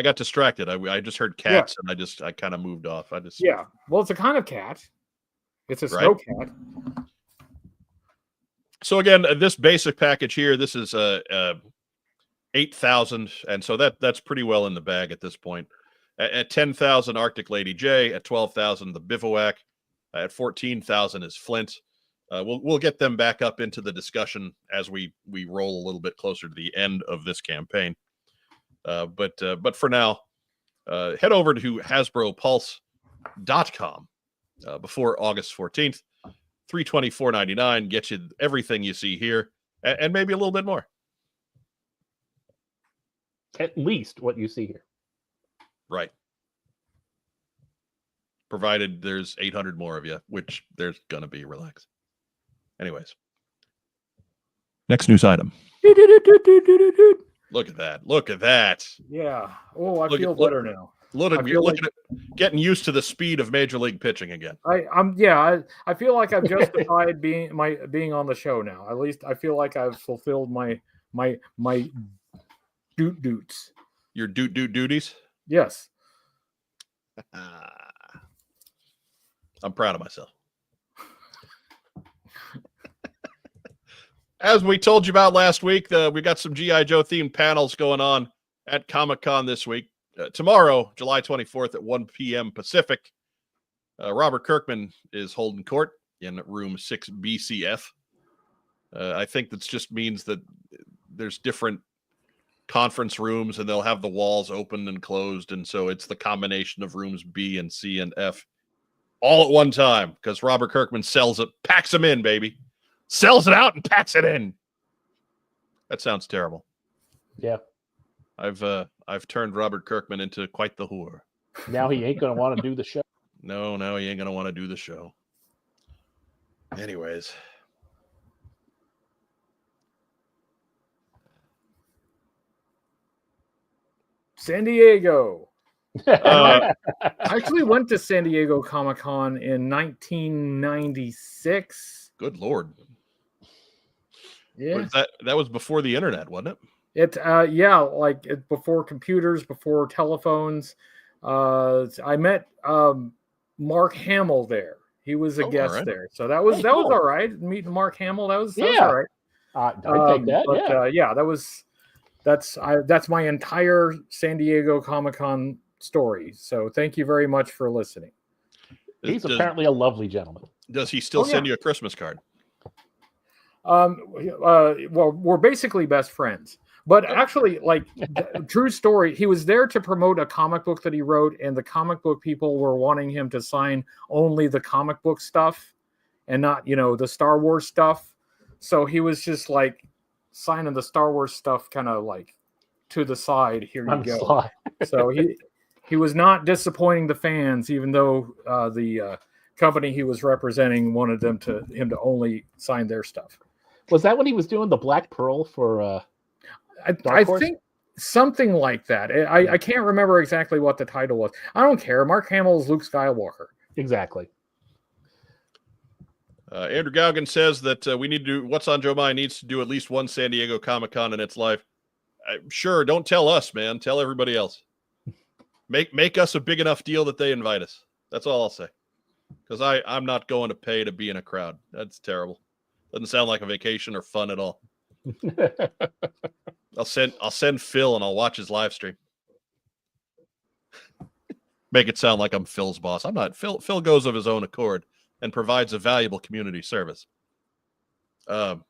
got distracted. I just heard cats, and I kind of moved off. Yeah. Well, it's a kind of cat. It's a Snowcat. So again, this basic package here, this is 8,000, and so that's pretty well in the bag at this point. At 10,000, Arctic Lady J. At 12,000, the Bivouac. At 14,000 is Flint. We'll get them back up into the discussion as we roll a little bit closer to the end of this campaign. But for now, head over to HasbroPulse.com before August 14th. $324.99 gets you everything you see here, and maybe a little bit more. At least what you see here. Right. Provided there's 800 more of you, which there's going to be. Relax. Anyways. Next news item. Look at that. Look at that. Yeah. Oh, I feel better now. Look at it, getting used to the speed of Major League pitching again. I feel like I've justified being on the show now. At least I feel like I've fulfilled my doots. Your duties? Yes. I'm proud of myself. As we told you about last week, we got some G.I. Joe themed panels going on at Comic-Con this week. Tomorrow, July 24th at 1 p.m. Pacific, Robert Kirkman is holding court in room 6 BCF. I think that just means that there's different conference rooms and they'll have the walls open and closed. And so it's the combination of rooms B and C and F all at one time, because Robert Kirkman sells it, packs them in, baby. Sells it out and packs it in. That sounds terrible. Yeah. I've turned Robert Kirkman into quite the whore. Now he ain't going to want to do the show. No, he ain't going to want to do the show. Anyways. San Diego. I actually went to San Diego Comic-Con in 1996. Good Lord. Yeah. That was before the internet, wasn't it? Before computers, before telephones. I met Mark Hamill there. He was a guest there, so that was all right. Meeting Mark Hamill, that was all right. I take that. That's my entire San Diego Comic-Con story. So thank you very much for listening. He's apparently a lovely gentleman. Does he still send you a Christmas card? Well, we're basically best friends. But actually, like, true story, he was there to promote a comic book that he wrote, and the comic book people were wanting him to sign only the comic book stuff and not, you know, the Star Wars stuff. So he was just like signing the Star Wars stuff kind of like to the side. Here you go. So he was not disappointing the fans, even though the company he was representing wanted him to only sign their stuff. Was that when he was doing the Black Pearl for? I think something like that. I can't remember exactly what the title was. I don't care. Mark Hamill is Luke Skywalker. Exactly. Andrew Gaugan says that we need to do What's on Joe Mind needs to do at least one San Diego Comic-Con in its life. Sure, don't tell us, man. Tell everybody else. Make us a big enough deal that they invite us. That's all I'll say. Because I'm not going to pay to be in a crowd. That's terrible. Doesn't sound like a vacation or fun at all. I'll send Phil and I'll watch his live stream. Make it sound like I'm Phil's boss. I'm not. Phil goes of his own accord and provides a valuable community service. And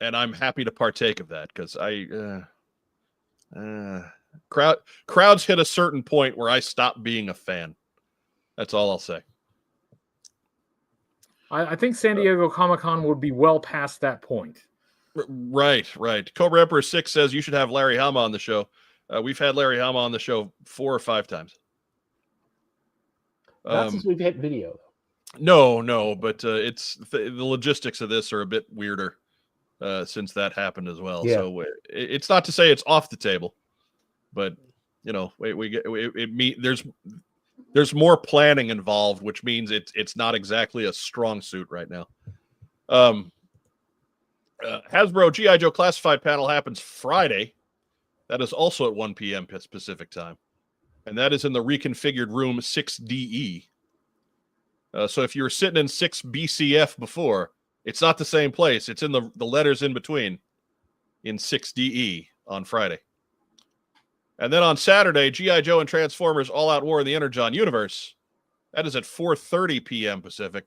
I'm happy to partake of that because crowds hit a certain point where I stop being a fan. That's all I'll say. I think San Diego Comic-Con would be well past that point. Right. Cobra Emperor 6 says you should have Larry Hama on the show. We've had Larry Hama on the show 4 or 5 times. Not since we've hit video. No, but it's the logistics of this are a bit weirder since that happened as well. Yeah. So it's not to say it's off the table, but you know, there's more planning involved, which means it's not exactly a strong suit right now. Hasbro G.I. Joe Classified panel happens Friday. That is also at 1 p.m. Pacific time. And that is in the reconfigured room 6DE. So if you were sitting in 6 BCF before, it's not the same place. It's in the letters in between in 6DE on Friday. And then on Saturday, G.I. Joe and Transformers All Out War in the Energon Universe. That is at 4:30 p.m. Pacific.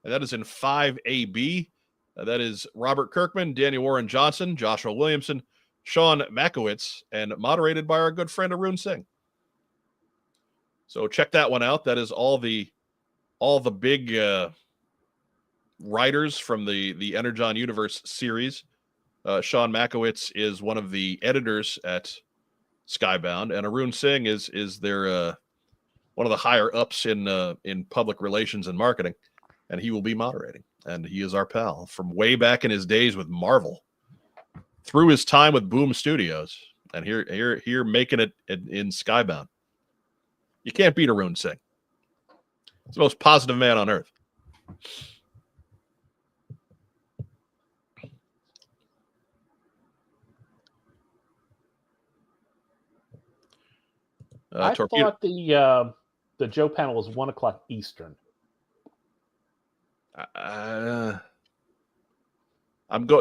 And that is in 5AB. That is Robert Kirkman, Daniel Warren Johnson, Joshua Williamson, Sean Makowitz, and moderated by our good friend Arun Singh. So check that one out. That is all the big writers from the Energon Universe series. Sean Makowitz is one of the editors at Skybound, and Arun Singh is their one of the higher ups in public relations and marketing, and he will be moderating. And he is our pal from way back in his days with Marvel, through his time with Boom Studios, and here making it in Skybound. You can't beat Arun Singh. He's the most positive man on earth. I thought the Joe panel was 1 o'clock Eastern.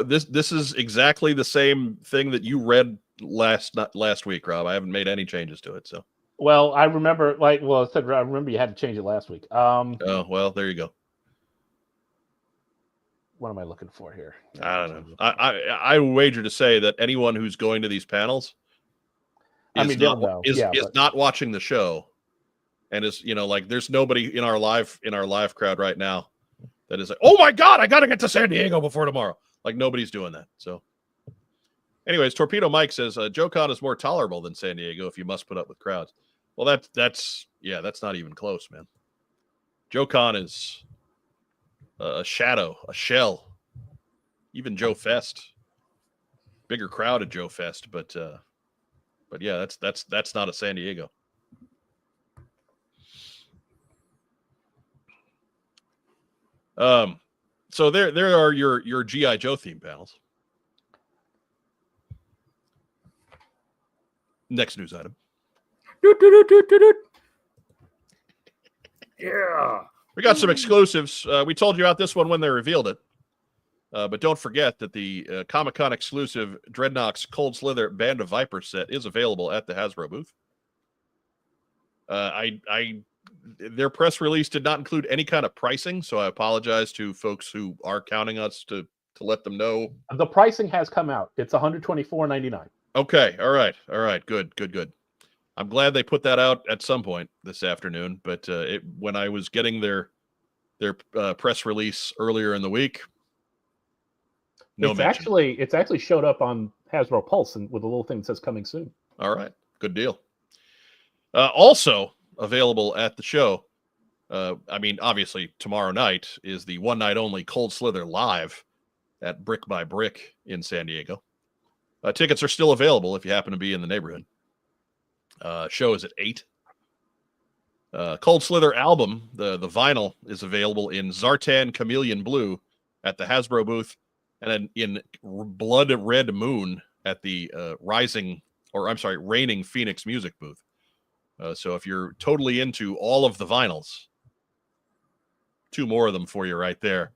This is exactly the same thing that you read last week, Rob. I haven't made any changes to it. So, well, I remember, I remember you had to change it last week. Oh well, there you go. What am I looking for here? I don't know. I wager to say that anyone who's going to these panels is not watching the show, and is there's nobody in our live crowd right now that is like, oh my God, I got to get to San Diego before tomorrow. Like nobody's doing that. So anyways, Torpedo Mike says, JoeCon is more tolerable than San Diego if you must put up with crowds. Well, that's not even close, man. JoeCon is a shadow, a shell. Even Joe Fest, bigger crowd at Joe Fest, but yeah, that's not a San Diego. So there are your G.I. Joe theme panels. Next news item. Yeah. We got some exclusives. We told you about this one when they revealed it. But don't forget that the Comic-Con exclusive Dreadnoks Cold Slither Band of Vipers set is available at the Hasbro booth. Their press release did not include any kind of pricing, so I apologize to folks who are counting us to let them know. The pricing has come out. It's $124.99. Okay. All right. Good. I'm glad they put that out at some point this afternoon. But when I was getting their press release earlier in the week, it's actually showed up on Hasbro Pulse and with a little thing that says coming soon. All right. Good deal. Also available at the show. Obviously tomorrow night is the one night only Cold Slither live at Brick by Brick in San Diego. Tickets are still available if you happen to be in the neighborhood. Show is at 8. Cold Slither album, the vinyl, is available in Zartan Chameleon Blue at the Hasbro booth, and then in Blood Red Moon at the Raining Phoenix Music booth. So if you're totally into all of the vinyls, 2 more of them for you right there.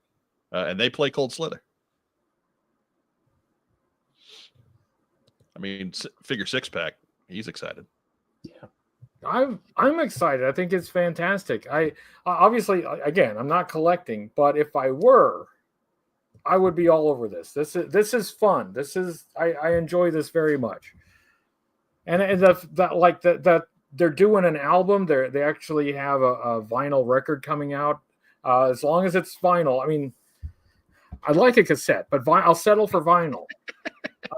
And they play Cold Slither. Figure 6-pack. He's excited. Yeah, I'm excited. I think it's fantastic. I obviously, again, I'm not collecting, but if I were, I would be all over this. This is fun. I enjoy this very much. And that they're doing an album. They actually have a vinyl record coming out. As long as it's vinyl. I like a cassette, but I'll settle for vinyl.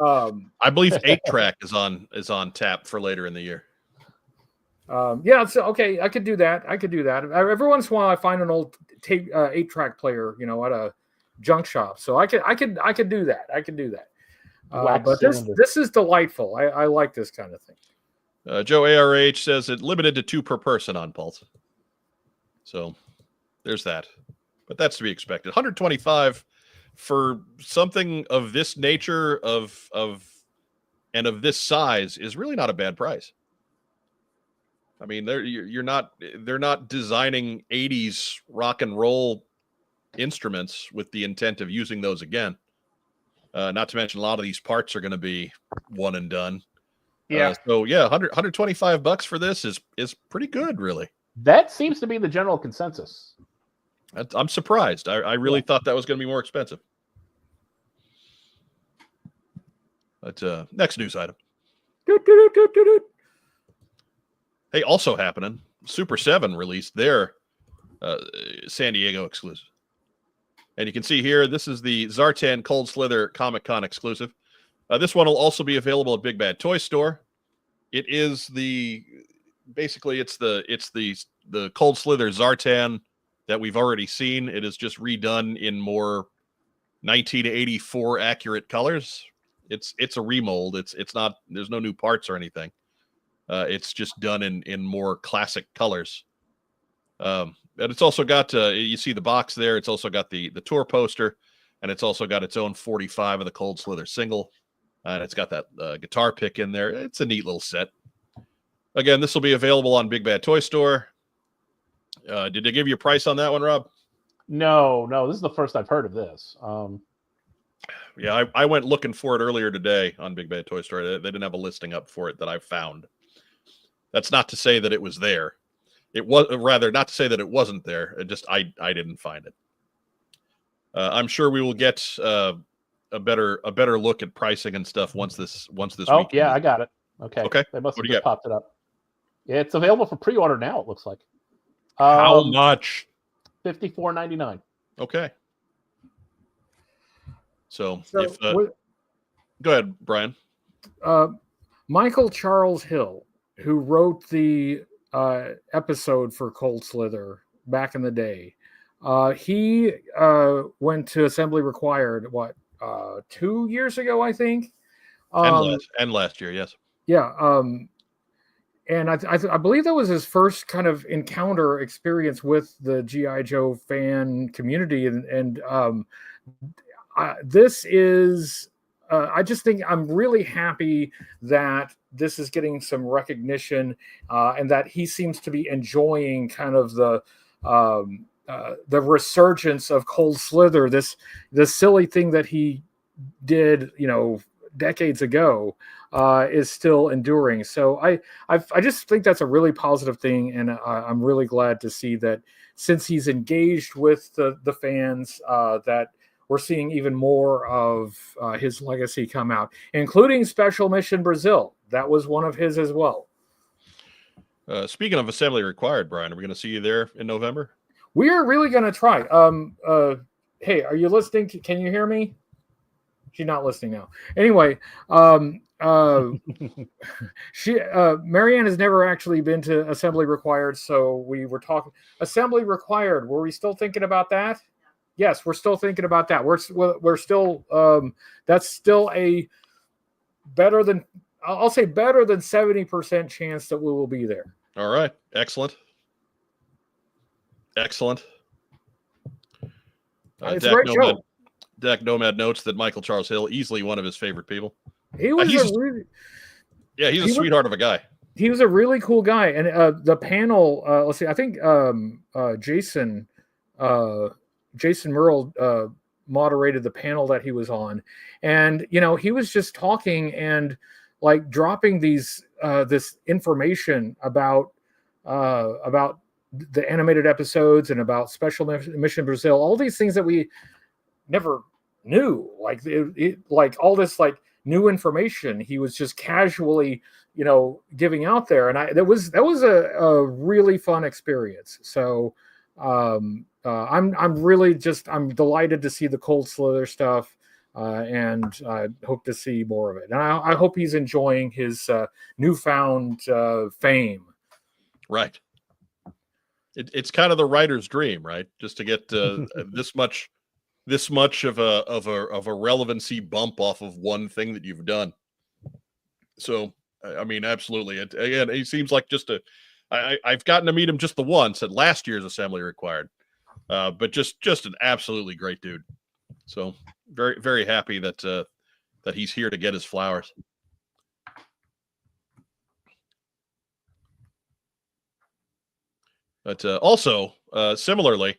I believe 8-track is on tap for later in the year. Yeah, it's okay. I could do that. Every once in a while, I find an old tape 8-track player, at a junk shop. So I could do that. But this is delightful. I like this kind of thing. Joe ARH says it limited to 2 per person on Pulse. So there's that. But that's to be expected. 125 for something of this nature and of this size is really not a bad price. They're not designing 80s rock and roll instruments with the intent of using those again. Not to mention a lot of these parts are going to be one and done. Yeah. $125 for this is pretty good, really. That seems to be the general consensus. I'm surprised. I really thought that was going to be more expensive. But next news item. Hey, also happening, Super 7 released their San Diego exclusive. And you can see here, this is the Zartan Cold Slither Comic-Con exclusive. This one will also be available at Big Bad Toy Store. It is basically the Cold Slither Zartan that we've already seen. It is just redone in more 1984 accurate colors. It's a remold. It's not, there's no new parts or anything. It's just done in more classic colors. And it's also got, you see the box there. It's also got the tour poster, and it's also got its own 45 of the Cold Slither single. And it's got that guitar pick in there. It's a neat little set. Again, this will be available on Big Bad Toy Store. Did they give you a price on that one, Rob? No. This is the first I've heard of this. Yeah, I went looking for it earlier today on Big Bad Toy Store. They didn't have a listing up for it that I found. That's not to say that it was there. It was rather not to say that it wasn't there. It just I didn't find it. I'm sure we will get a better look at pricing and stuff once this week. Yeah, I got it. Okay. They must have just popped it up. Yeah, it's available for pre-order now. It looks like. How much? $54.99. Okay. So if, go ahead, Brian. Michael Charles Hill, who wrote the episode for Cold Slither back in the day, he went to Assembly Required 2 years ago, I think. And last year, yes. Yeah. And I believe that was his first kind of experience with the G.I. Joe fan community. And this is, I just think I'm really happy that this is getting some recognition and that he seems to be enjoying kind of the resurgence of Cold Slither, this silly thing that he did, decades ago, is still enduring. So I just think that's a really positive thing, and I'm really glad to see that since he's engaged with the fans, that we're seeing even more of his legacy come out, including Special Mission Brazil. That was one of his as well. Speaking of assembly required, Brian, are we going to see you there in November? We are really going to try. Hey, are you listening? Can you hear me? She's not listening now. Anyway, Marianne has never actually been to assembly required, so we were talking assembly required. Were we still thinking about that? Yes, we're still thinking about that. We're still that's still a better than, I'll say better than 70% chance that we will be there. All right, excellent. Excellent. It's a great show. Dak Nomad notes that Michael Charles Hill, easily one of his favorite people. He was he's a sweetheart of a guy. He was a really cool guy. And the panel, let's see, I think Jason Merle moderated the panel that he was on. And, he was just talking and like dropping this information about the animated episodes and about Special Mission Brazil, all these things that we never knew, like like all this like new information he was just casually giving out there, and that was a really fun experience. So I'm delighted to see the Cold Slither stuff, and I hope to see more of it, and I hope he's enjoying his newfound fame. Right. It's kind of the writer's dream, right? Just to get this much of a relevancy bump off of one thing that you've done. So, I mean, absolutely. Again, he seems like I've gotten to meet him just the once at last year's assembly required, but just an absolutely great dude. So very, very happy that he's here to get his flowers. But also, similarly,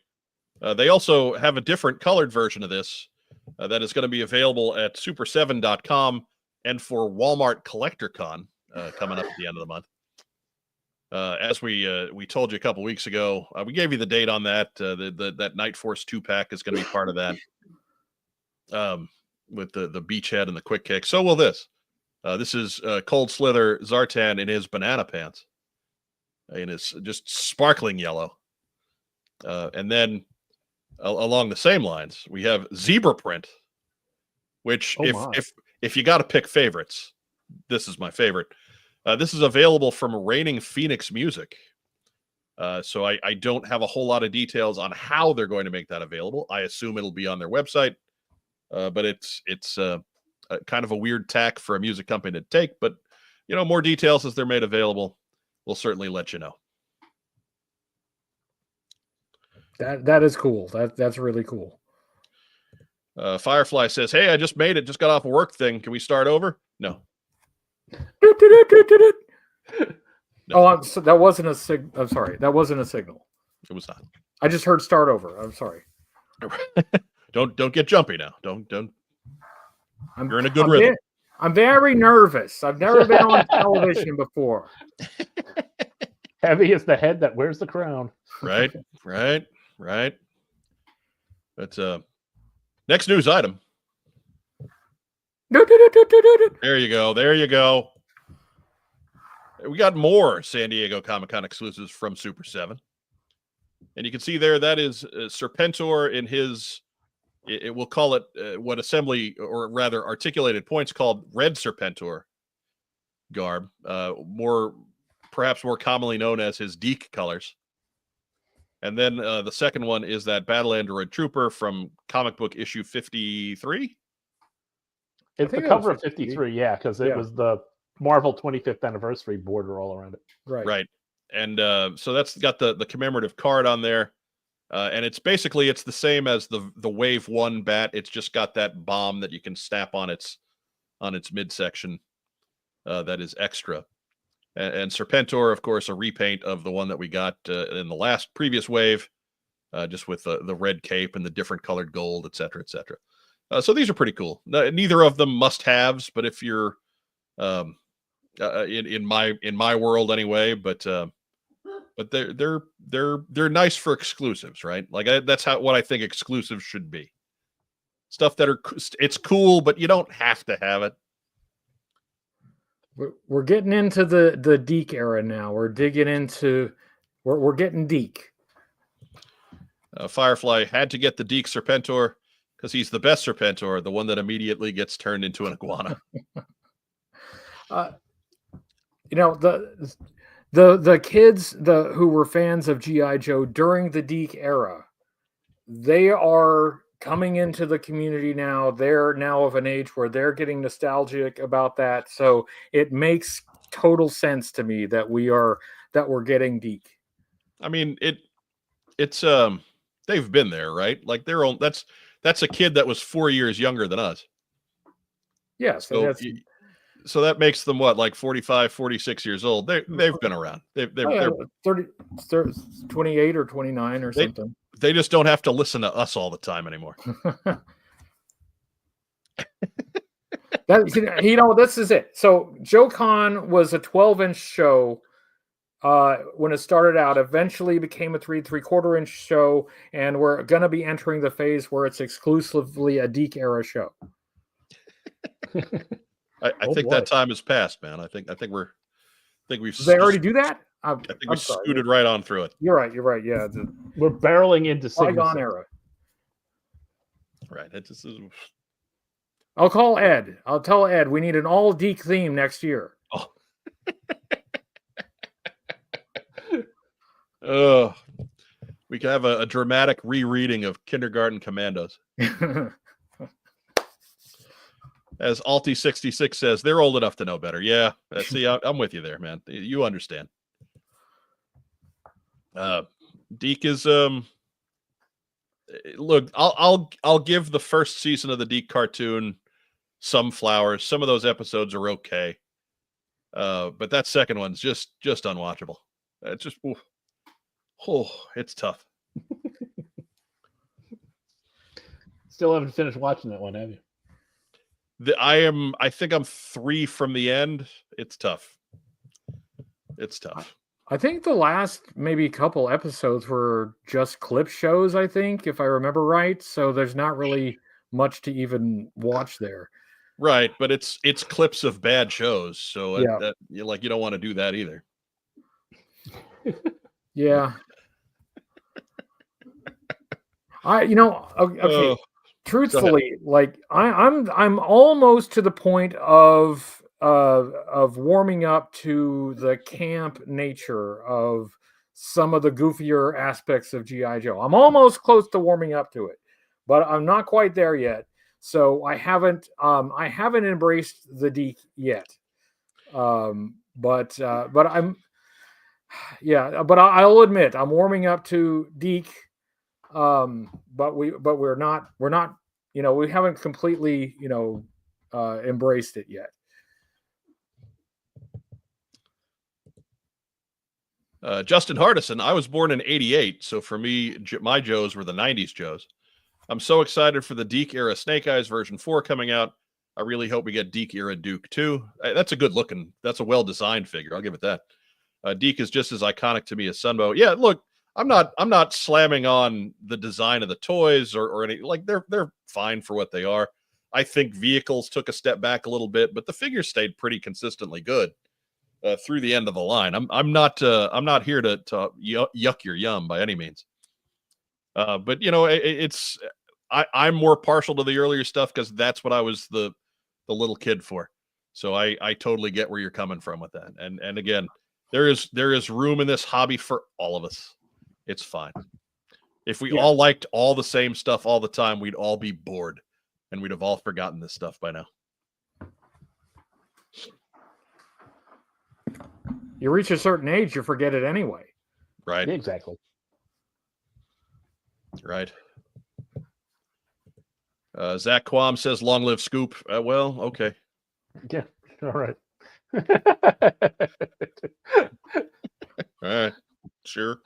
they also have a different colored version of this that is going to be available at super7.com and for Walmart CollectorCon coming up at the end of the month. As we told you a couple weeks ago, we gave you the date on that. That Night Force 2-pack is going to be part of that, with the Beachhead and the Quick Kick. So will this. This is Cold Slither Zartan in his banana pants. And it's just sparkling yellow. And then along the same lines, we have Zebra Print, which if you got to pick favorites, this is my favorite. This is available from Reigning Phoenix Music. So I don't have a whole lot of details on how they're going to make that available. I assume it'll be on their website, but it's kind of a weird tack for a music company to take. But more details as they're made available, we'll certainly let you know. That is cool. That's really cool. Firefly says, "Hey, I just made it. Just got off a work thing. Can we start over?" No. Oh, so that wasn't a signal. I'm sorry. That wasn't a signal. It was not. I just heard start over. I'm sorry. Don't get jumpy now. Don't. You're in a good rhythm. I'm very nervous. I've never been on television before. Heavy is the head that wears the crown. Right. But next news item. There you go. We got more San Diego Comic-Con exclusives from Super 7. And you can see there, that is Serpentor in his, we'll call it what assembly, or rather articulated points called Red Serpentor garb, perhaps more commonly known as his Deke colors. And then the second one is that Battle Android Trooper from comic book issue 53. It's the cover of 53, yeah, because it was the Marvel 25th anniversary border all around it. Right. And so that's got the commemorative card on there. And it's the same as the Wave 1 bat. It's just got that bomb that you can snap on its midsection that is extra. And Serpentor, of course, a repaint of the one that we got in the previous wave, just with the red cape and the different colored gold, et cetera, et cetera. So these are pretty cool. Neither of them must-haves, but if you're in my world anyway, but they're nice for exclusives, right? Like that's what I think exclusives should be. stuff that it's cool, but you don't have to have it. We're getting into the Deke era now. We're digging into we're getting Deke. Firefly had to get the Deke Serpentor because he's the best Serpentor, the one that immediately gets turned into an iguana. You know, the kids who were fans of G.I. Joe during the Deke era, they are coming into the community now. They're now of an age where they're getting nostalgic about that. So it makes total sense to me that we're getting Deke. I mean, it's they've been there, right? Like that's a kid that was 4 years younger than us. Yes. So that makes them what, like 45, 46 years old. They've been around. They're 30, 28 or 29 or something. They just don't have to listen to us all the time anymore. This is it. So Joe Con was a 12-inch show when it started out. Eventually became a 3.75-inch show, and we're going to be entering the phase where it's exclusively a Deke era show. I think that time has passed, man. I think we've. Did they already do that? I think we scooted right on through it. You're right. Yeah, we're barreling into bygone era. Right. It just is. I'll call Ed. I'll tell Ed we need an all Deke theme next year. Oh. We could have a dramatic rereading of Kindergarten Commandos. As Alti66 says, they're old enough to know better. Yeah. See, I'm with you there, man. You understand. Deke is look, I'll give the first season of the Deke cartoon some flowers. Some of those episodes are okay. But that second one's just unwatchable. It's just it's tough. Still haven't finished watching that one, have you? I think I'm 3 from the end. It's tough. I think the last maybe couple episodes were just clip shows, I think, if I remember right. So there's not really much to even watch there. Right, but it's clips of bad shows. So yeah. You don't want to do that either. Yeah. Okay. Truthfully, like I'm almost to the point of warming up to the camp nature of some of the goofier aspects of G.I. Joe. I'm almost close to warming up to it, but I'm not quite there yet. So I haven't embraced the Deke yet. But I'll admit I'm warming up to Deke. But we're not, we haven't completely, embraced it yet. Justin Hardison, I was born in 88. So for me, my Joes were the 90s Joes. I'm so excited for the Deke era Snake Eyes version 4 coming out. I really hope we get Deke era Duke too. That's a well-designed figure. I'll give it that. Deke is just as iconic to me as Sunbow. Yeah, look, I'm not slamming on the design of the toys or any, like they're fine for what they are. I think vehicles took a step back a little bit, but the figures stayed pretty consistently good through the end of the line. I'm not here to yuck your yum by any means. But I'm more partial to the earlier stuff because that's what I was the little kid for. So I totally get where you're coming from with that. And again, there is room in this hobby for all of us. It's fine. If we all liked all the same stuff all the time, we'd all be bored and we'd have all forgotten this stuff by now. You reach a certain age, you forget it anyway. Right. Exactly. Right. Zach Quam says, long live Scoop. Well, okay. Yeah. All right. All right. Sure.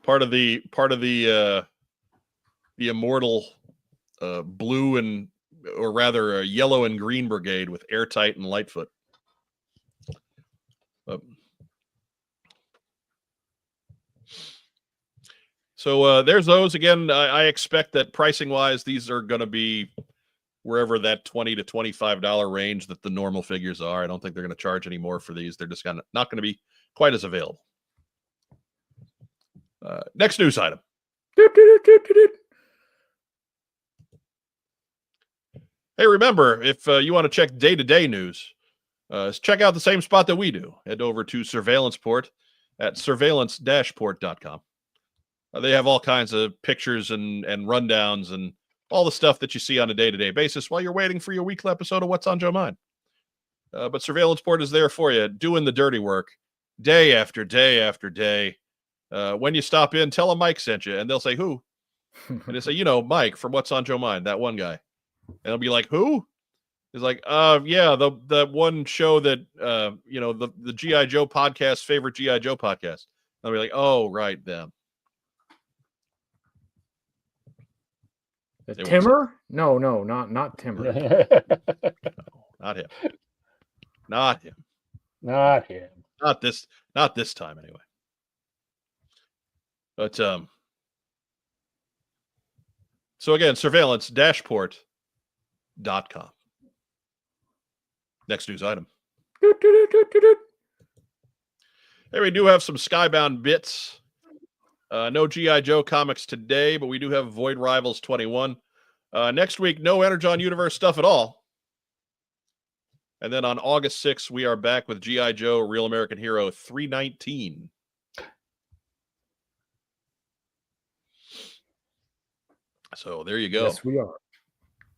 Part of the immortal blue or rather yellow and green brigade with Airtight and Lightfoot. So there's those. Again, I expect that pricing wise, these are going to be wherever that $20 to $25 range that the normal figures are. I don't think they're going to charge any more for these. They're just not going to be quite as available. Next news item. Hey, remember, if you want to check day-to-day news, check out the same spot that we do. Head over to Surveillance Port at surveillance-port.com. They have all kinds of pictures and rundowns and all the stuff that you see on a day-to-day basis while you're waiting for your weekly episode of What's on Joe Mind. But Surveillance Port is there for you, doing the dirty work day after day after day. When you stop in, tell them Mike sent you, and they'll say, who? And they say, Mike from What's on Joe Mind, that one guy. And they'll be like, who? He's like, yeah, the one show that, the G.I. Joe podcast, favorite G.I. Joe podcast. And I'll be like, oh, right, them. Timmer? No, not Timmer. No, not him. Not him. Not him. Not this time anyway. But so again, surveillance-port.com. Next news item. Hey, we do have some Skybound bits. No G.I. Joe comics today, but we do have Void Rivals 21. Next week, no Energon Universe stuff at all. And then on August 6th, we are back with G.I. Joe Real American Hero 319. So there you go. Yes, we are.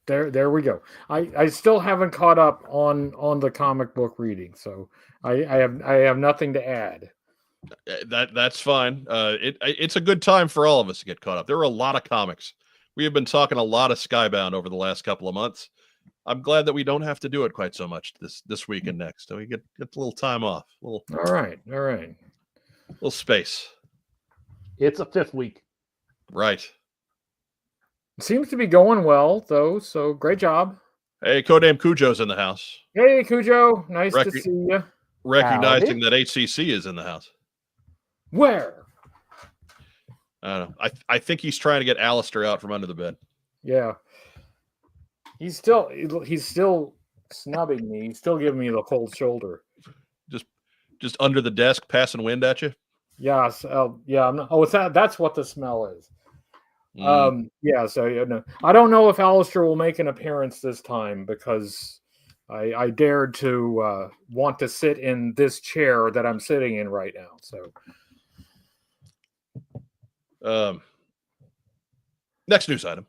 There we go. I still haven't caught up on the comic book reading, so I have nothing to add. That's fine. It's a good time for all of us to get caught up. There are a lot of comics. We have been talking a lot of Skybound over the last couple of months. I'm glad that we don't have to do it quite so much this week and next. So we get a little time off. All right. Little space. It's a 5th week. Right. Seems to be going well, though, so great job. Hey, Codename Cujo's in the house. Hey, Cujo. Nice to see you. Recognizing that HCC is in the house. Where? I don't know. I think he's trying to get Alistair out from under the bed. Yeah. He's still snubbing me. He's still giving me the cold shoulder. Just under the desk, passing wind at you? Yes. Yeah. I'm not, that's what the smell is. Yeah, so I don't know if Alistair will make an appearance this time because I dared to want to sit in this chair that I'm sitting in right now. So next news item.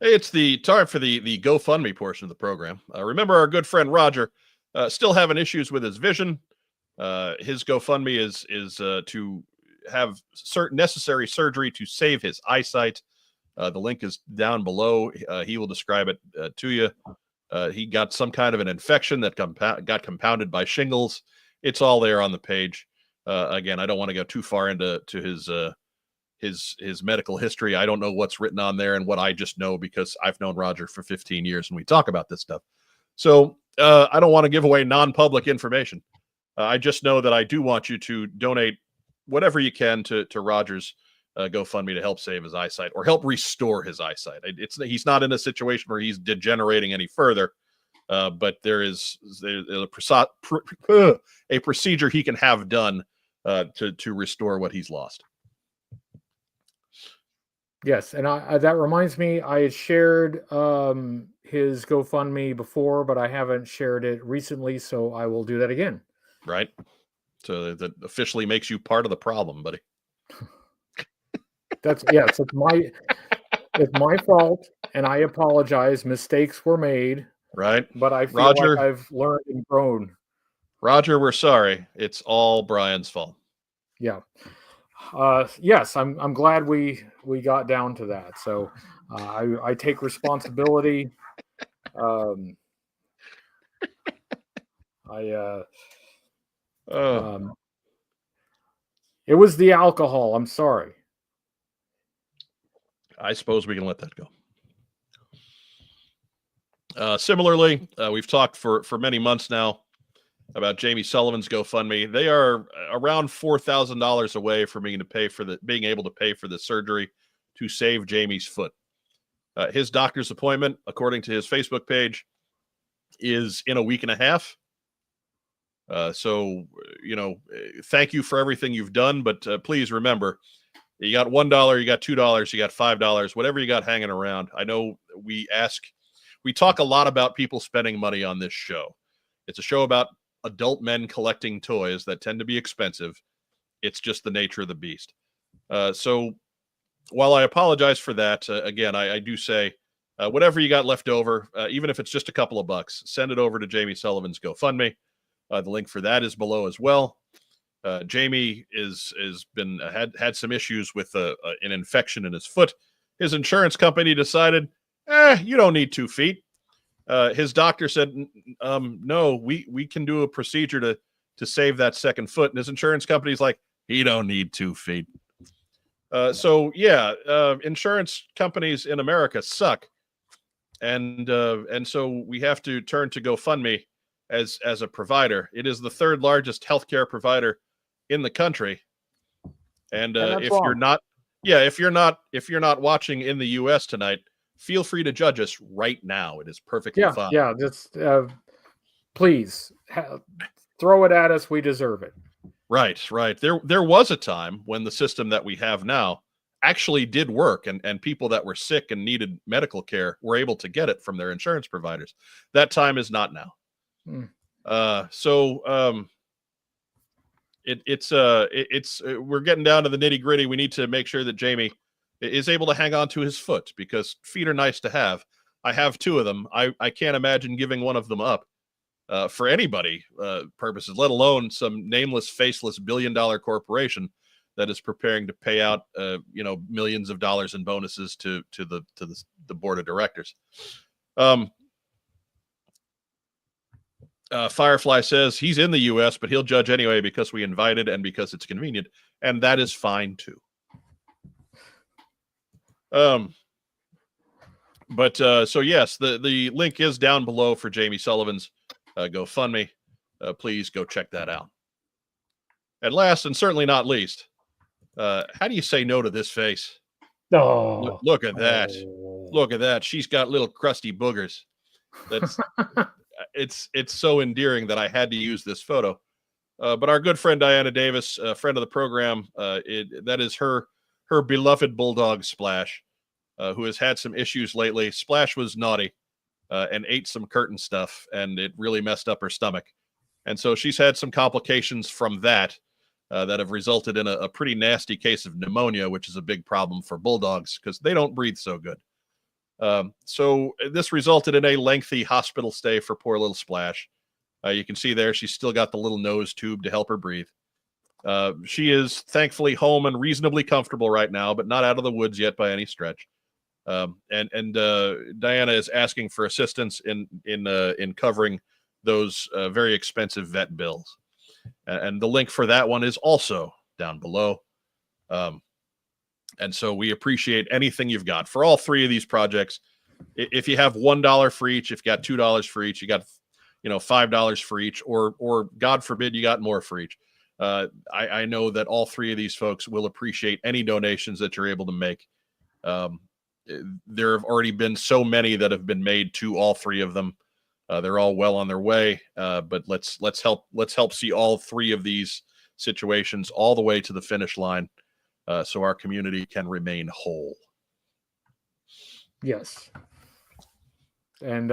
Hey, it's the time for the GoFundMe portion of the program. Remember our good friend Roger still having issues with his vision. His GoFundMe is to have certain necessary surgery to save his eyesight. The link is down below. He will describe it to you. He got some kind of an infection that got compounded by shingles. It's all there on the page. Again, I don't want to go too far into his medical history. I don't know what's written on there and what I just know because I've known Roger for 15 years and we talk about this stuff. So I don't want to give away non-public information. I just know that I do want you to donate whatever you can to Roger's GoFundMe to help save his eyesight or help restore his eyesight. He's not in a situation where he's degenerating any further, but there's a procedure he can have done to restore what he's lost. Yes, and that reminds me, I had shared his GoFundMe before, but I haven't shared it recently, so I will do that again. Right. So that officially makes you part of the problem, buddy. It's my fault, and I apologize. Mistakes were made. Right. But I feel like I've learned and grown. Roger, we're sorry. It's all Brian's fault. Yeah. Yes, I'm glad we got down to that. So I take responsibility. It was the alcohol. I'm sorry. I suppose we can let that go. Similarly, we've talked for many months now about Jamie Sullivan's GoFundMe. They are around $4,000 away from being able to pay for the surgery to save Jamie's foot. His doctor's appointment, according to his Facebook page, is in a week and a half. So, thank you for everything you've done, but please remember, you got $1, you got $2, you got $5, whatever you got hanging around. I know we talk a lot about people spending money on this show. It's a show about adult men collecting toys that tend to be expensive. It's just the nature of the beast. So while I apologize for that, again, I do say, whatever you got left over, even if it's just a couple of bucks, send it over to Jamie Sullivan's GoFundMe. The link for that is below as well. Jamie had some issues with an infection in his foot. His insurance company decided, you don't need 2 feet. His doctor said, no, we can do a procedure to save that second foot. And his insurance company's like, he don't need 2 feet. So yeah, insurance companies in America suck. And so we have to turn to GoFundMe as a provider. It is the 3rd largest healthcare provider in the country. And if you're not watching in the US tonight, feel free to judge us right now. It is perfectly fine. Yeah, just please throw it at us. We deserve it. Right. There was a time when the system that we have now actually did work, and people that were sick and needed medical care were able to get it from their insurance providers. That time is not now. We're getting down to the nitty gritty. We need to make sure that Jamie is able to hang on to his foot, because feet are nice to have. I have 2 of them. I can't imagine giving one of them up for anybody purposes, let alone some nameless, faceless billion-dollar corporation that is preparing to pay out millions of dollars in bonuses to the board of directors. Firefly says he's in the US, but he'll judge anyway because we invited and because it's convenient, and that is fine too. So yes, the link is down below for Jamie Sullivan's GoFundMe. Please go check that out. And last and certainly not least, how do you say no to this face? Oh, look at that. Look at that. She's got little crusty boogers. That's it's so endearing that I had to use this photo. But our good friend Diana Davis, a friend of the program, that is her beloved bulldog Splash, who has had some issues lately. Splash was naughty and ate some curtain stuff, and it really messed up her stomach. And so she's had some complications from that that have resulted in a pretty nasty case of pneumonia, which is a big problem for bulldogs because they don't breathe so good. So this resulted in a lengthy hospital stay for poor little Splash. You can see there, she's still got the little nose tube to help her breathe. She is thankfully home and reasonably comfortable right now, but not out of the woods yet by any stretch. And Diana is asking for assistance in covering those very expensive vet bills. And the link for that one is also down below. And so we appreciate anything you've got for all 3 of these projects. If you have $1 for each, if you got $2 for each, you got $5 for each, or God forbid you got more for each. I know that all 3 of these folks will appreciate any donations that you're able to make. There have already been so many that have been made to all 3 of them. They're all well on their way, but let's help see all 3 of these situations all the way to the finish line, so our community can remain whole. Yes. And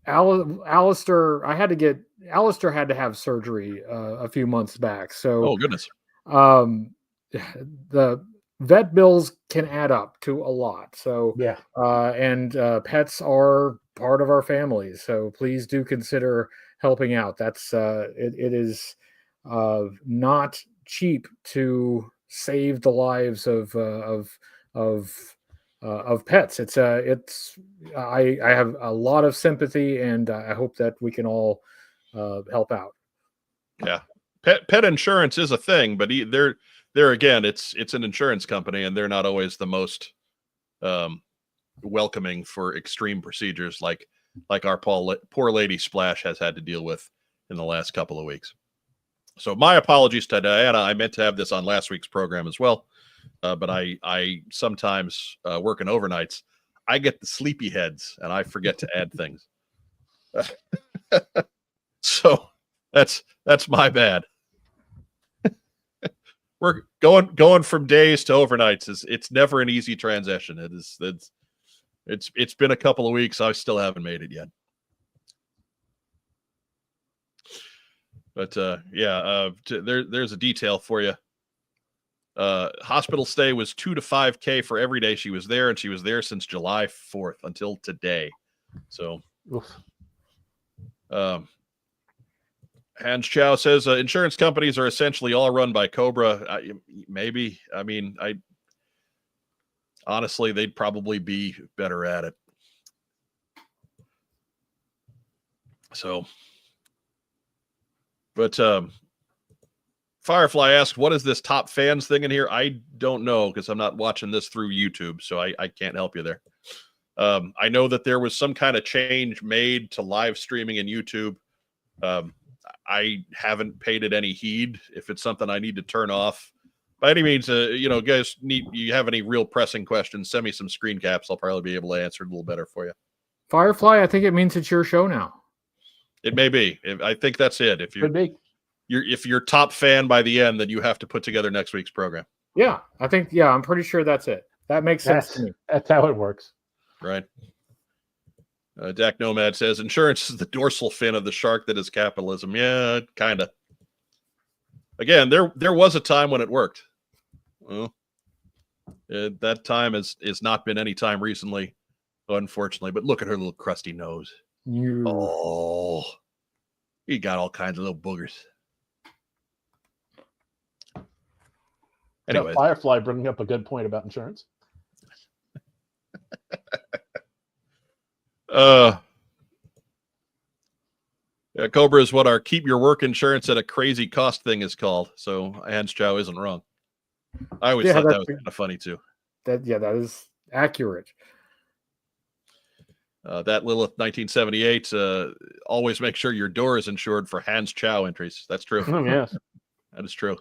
Alistair had to have surgery a few months back. So oh goodness. The vet bills can add up to a lot. So yeah. And pets are part of our family. So please do consider helping out. That's it is not cheap to save the lives of pets. I have a lot of sympathy, and I hope that we can all help out. Yeah, pet insurance is a thing, but there again, it's an insurance company, and they're not always the most welcoming for extreme procedures like like our poor lady Splash has had to deal with in the last couple of weeks. So my apologies to Diana. I meant to have this on last week's program as well, but I sometimes working overnights. I get the sleepy heads and I forget to add things. So that's my bad. We're going from days to overnights. It's never an easy transition. It's been a couple of weeks. I still haven't made it yet. But there's a detail for you. Hospital stay was $2,000 to $5,000 for every day she was there, and she was there since July 4th until today. So, Hans Chow says insurance companies are essentially all run by Cobra. Maybe. I mean, honestly, they'd probably be better at it. So. But Firefly asked, what is this top fans thing in here? I don't know because I'm not watching this through YouTube, so I can't help you there. I know that there was some kind of change made to live streaming in YouTube. I haven't paid it any heed. If it's something I need to turn off, by any means, guys, you have any real pressing questions, send me some screen caps. I'll probably be able to answer it a little better for you. Firefly, I think it means it's your show now. It may be. I think that's it. If you're top fan by the end, then you have to put together next week's program. Yeah, I'm pretty sure that's it. That makes sense to me. That's how it works. Right. Dak Nomad says insurance is the dorsal fin of the shark that is capitalism. Yeah, kind of. Again, there was a time when it worked. Well, that time has not been any time recently, unfortunately. But look at her little crusty nose. Oh, he got all kinds of little boogers. Anyway, Firefly bringing up a good point about insurance. Cobra is what our keep your work insurance at a crazy cost thing is called. So Hans Chow isn't wrong. I always thought that was kind of funny too. That is accurate. That Lilith 1978, always make sure your door is insured for Hans Chow entries. That's true. Yes. That is true.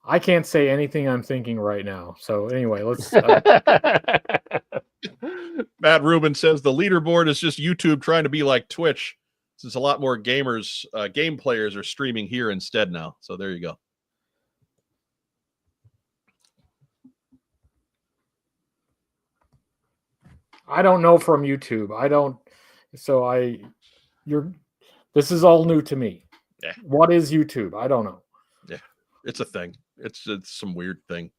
I can't say anything I'm thinking right now. So anyway, let's... Matt Rubin says the leaderboard is just YouTube trying to be like Twitch, since a lot more gamers, game players are streaming here instead now. So there you go. I don't know from YouTube. This is all new to me. Yeah. What is YouTube? I don't know. Yeah, it's a thing. It's some weird thing.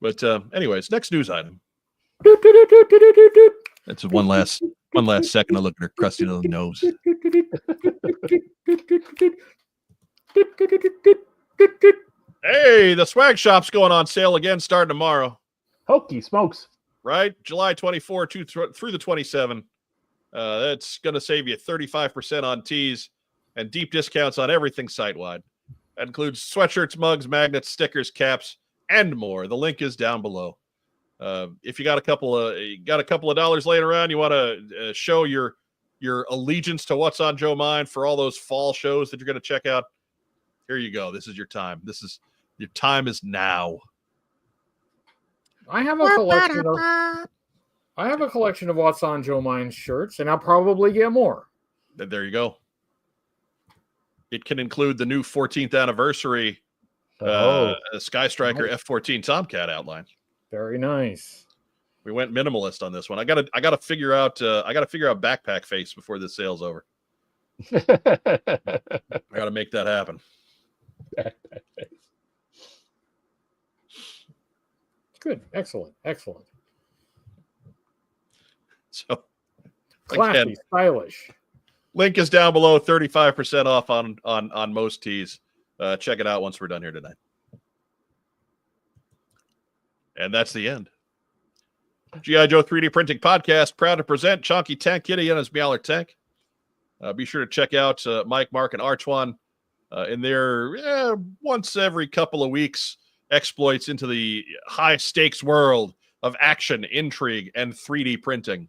But anyways, next news item. That's one last second to look at her crusty little nose. Hey, the swag shop's going on sale again starting tomorrow. Hokey smokes. Right? July 24 through the 27. That's going to save you 35% on tees and deep discounts on everything site-wide. That includes sweatshirts, mugs, magnets, stickers, caps, and more. The link is down below. If you got a couple of dollars laying around, you want to show your allegiance to what's on Joe Mind for all those fall shows that you're going to check out, here you go. This is your time. Your time is now. I have a collection of what's on Joe Mind shirts, and I'll probably get more. There you go. It can include the new 14th anniversary Sky Striker F-14 Tomcat outline. Very nice. We went minimalist on this one. I gotta figure out backpack face before this sale's over. I gotta make that happen. Backpack face. Good. Excellent. So classy, again, stylish. link is down below, 35% off on most tees. Check it out once we're done here tonight. And that's the end. G.I. Joe 3D Printing Podcast, proud to present Chonky Tank Kitty and his Meowler Tank. Be sure to check out Mike, Mark, and Archwan in their once every couple of weeks exploits into the high-stakes world action, intrigue, and 3D printing.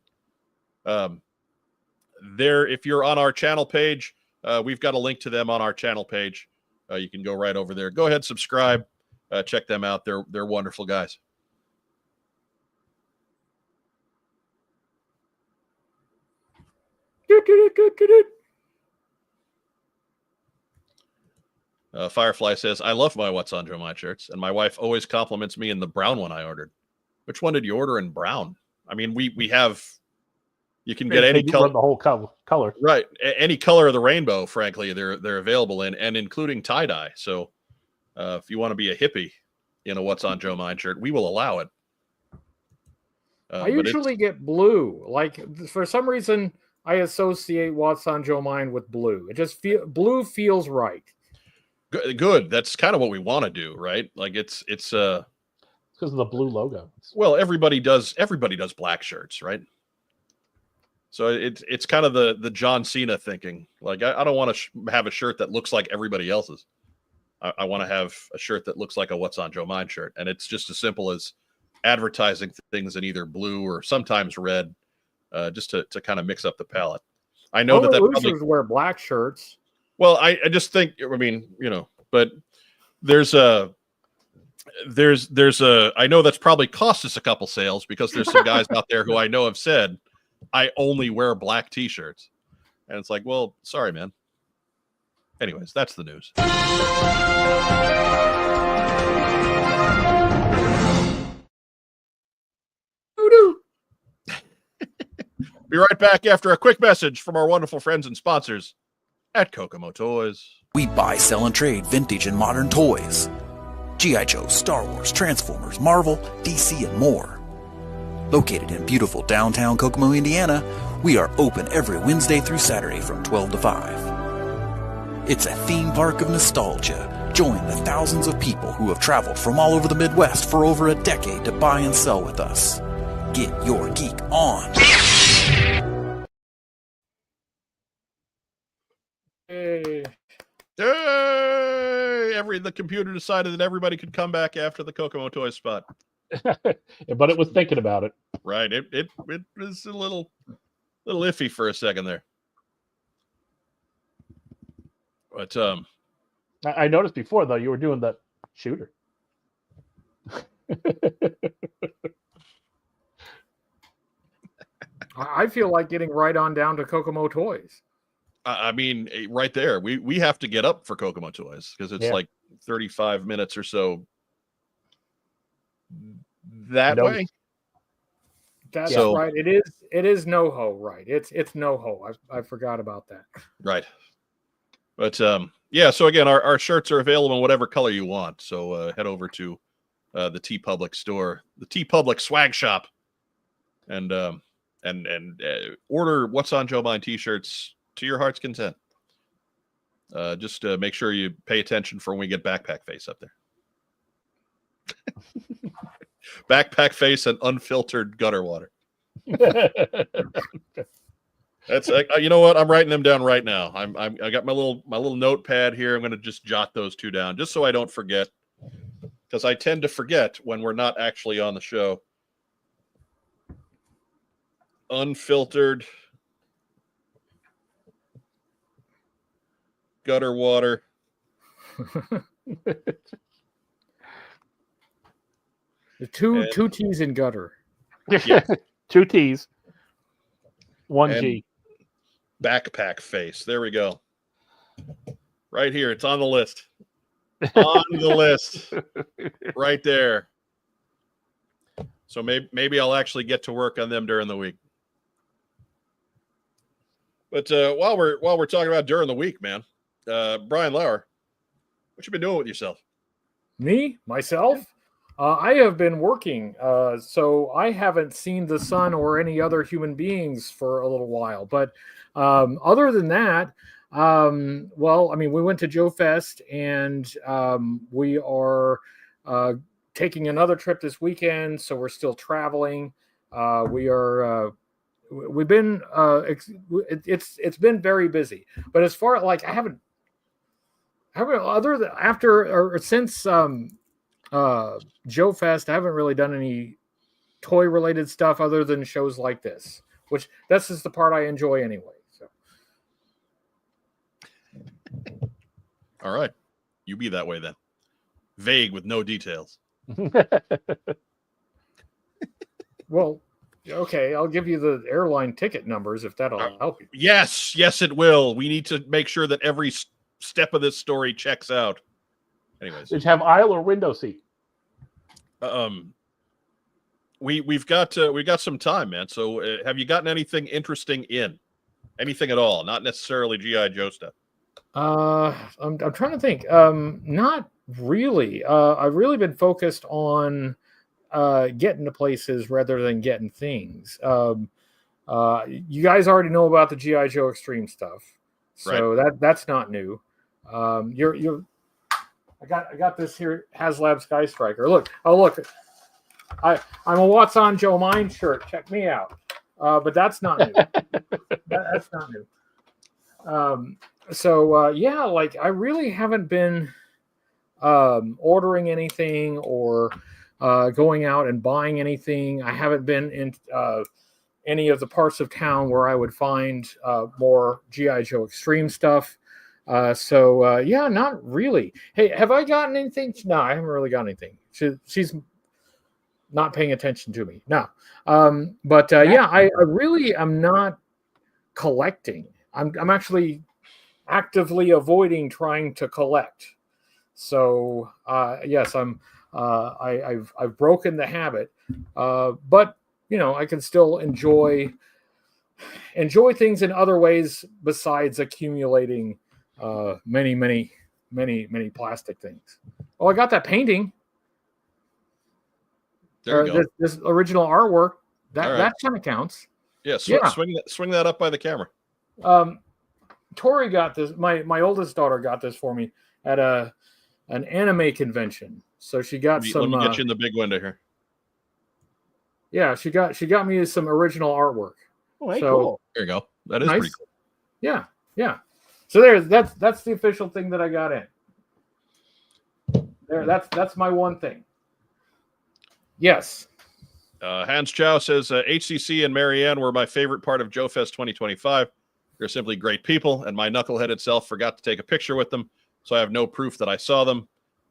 There, if you're on our channel page, we've got a link to them on our channel page. You can go right over there. Go ahead, subscribe, check them out. They're wonderful guys. Firefly says, I love my What's on Joe Mind shirts, and my wife always compliments me in the brown one I ordered. Which one did you order in brown? I mean, we have, you can get any color. The whole color. Right. Any color of the rainbow, frankly, they're available in, and including tie-dye. So if you want to be a hippie in a What's on Joe Mind shirt, we will allow it. I usually get blue. Like, for some reason, I associate What's on Joe Mind with blue. It just blue feels right. Good. That's kind of what we want to do, right? Like it's because of the blue logo. Well, everybody does black shirts, right? So it's kind of the John Cena thinking. Like I don't want to have a shirt that looks like everybody else's. I want to have a shirt that looks like a What's on Joe Mind shirt, and it's just as simple as advertising things in either blue or sometimes red, just to kind of mix up the palette. I know that probably wear black shirts. Well, I just think, I mean, you know, but there's a I know that's probably cost us a couple sales because there's some guys out there who I know have said, I only wear black t-shirts. And it's like, well, sorry, man. Anyways, that's the news. Be right back after a quick message from our wonderful friends and sponsors at Kokomo Toys. We buy, sell, and trade vintage and modern toys. G.I. Joe, Star Wars, Transformers, Marvel, DC, and more. Located in beautiful downtown Kokomo, Indiana, we are open every Wednesday through Saturday from 12 to 5. It's a theme park of nostalgia. Join the thousands of people who have traveled from all over the Midwest for over a decade to buy and sell with us. Get your geek on. Hey, the computer decided that everybody could come back after the Kokomo Toys spot. But it was thinking about it. Right. It was a little iffy for a second there. But I noticed before though you were doing the shooter. I feel like getting right on down to Kokomo Toys. I mean, right there, we have to get up for Kokomo Toys because it's like 35 minutes or so that way. That's right. It is NoHo, right? It's NoHo. I forgot about that. Right. But yeah, so again, our shirts are available in whatever color you want. So head over to the TeePublic store, the TeePublic swag shop, and order What's on Joe Mind t-shirts to your heart's content. Just make sure you pay attention for when we get Backpack Face up there. Backpack Face and unfiltered gutter water. That's you know what? I'm writing them down right now. I got my little notepad here. I'm going to just jot those two down just so I don't forget, because I tend to forget when we're not actually on the show. Unfiltered gutter water. The two T's in gutter. Yeah. 2 T's. 1 G. Backpack Face. There we go. Right here. It's on the list. On the list. Right there. So maybe I'll actually get to work on them during the week. But while we're talking about during the week, man, Brian Lauer, what you been doing with yourself? Me? Myself? I have been working, so I haven't seen the sun or any other human beings for a little while. But other than that, well, I mean, we went to Joe Fest, and we are taking another trip this weekend, so we're still traveling. We've been it's been very busy, but as far like I haven't other than after or since Joe Fest, I haven't really done any toy related stuff other than shows like this, which this is the part I enjoy anyway. So. All right. You be that way then. Vague with no details. Well, okay, I'll give you the airline ticket numbers if that'll help you. Yes, it will. We need to make sure that every step of this story checks out. Anyways, Did you have aisle or window seat? We've got some time, man. So have you gotten anything interesting in? Anything at all? Not necessarily G.I. Joe stuff. I'm trying to think. Not really. I've really been focused on getting to places rather than getting things. You guys already know about the G.I. Joe Extreme stuff, so right. that's not new. I got this here HasLab Sky Striker. Look. I'm a What's on Joe Mine shirt. Check me out. But that's not new. That's not new. Yeah, like I really haven't been ordering anything or going out and buying anything. I haven't been in any of the parts of town where I would find more G.I. Joe Extreme stuff. Yeah, not really. Hey, have I gotten anything? No, I haven't really gotten anything. She's not paying attention to me. No. Yeah, I really am not collecting. I'm actually actively avoiding trying to collect. So yes, I've broken the habit. But I can still enjoy things in other ways besides accumulating many plastic things. Oh, I got that painting. There you go. This original artwork that right. kind of counts. Yeah, swing that up by the camera. Tori got this. My oldest daughter got this for me at an anime convention. So she got some. Let me get you in the big window here. Yeah, she got me some original artwork. Oh, hey, cool. There you go. That is nice. pretty cool. Yeah. So that's the official thing that I got in. There, that's my one thing. Yes. Hans Chow says HCC and Marianne were my favorite part of Joe Fest 2025. They're simply great people, and my knuckleheaded self forgot to take a picture with them, so I have no proof that I saw them.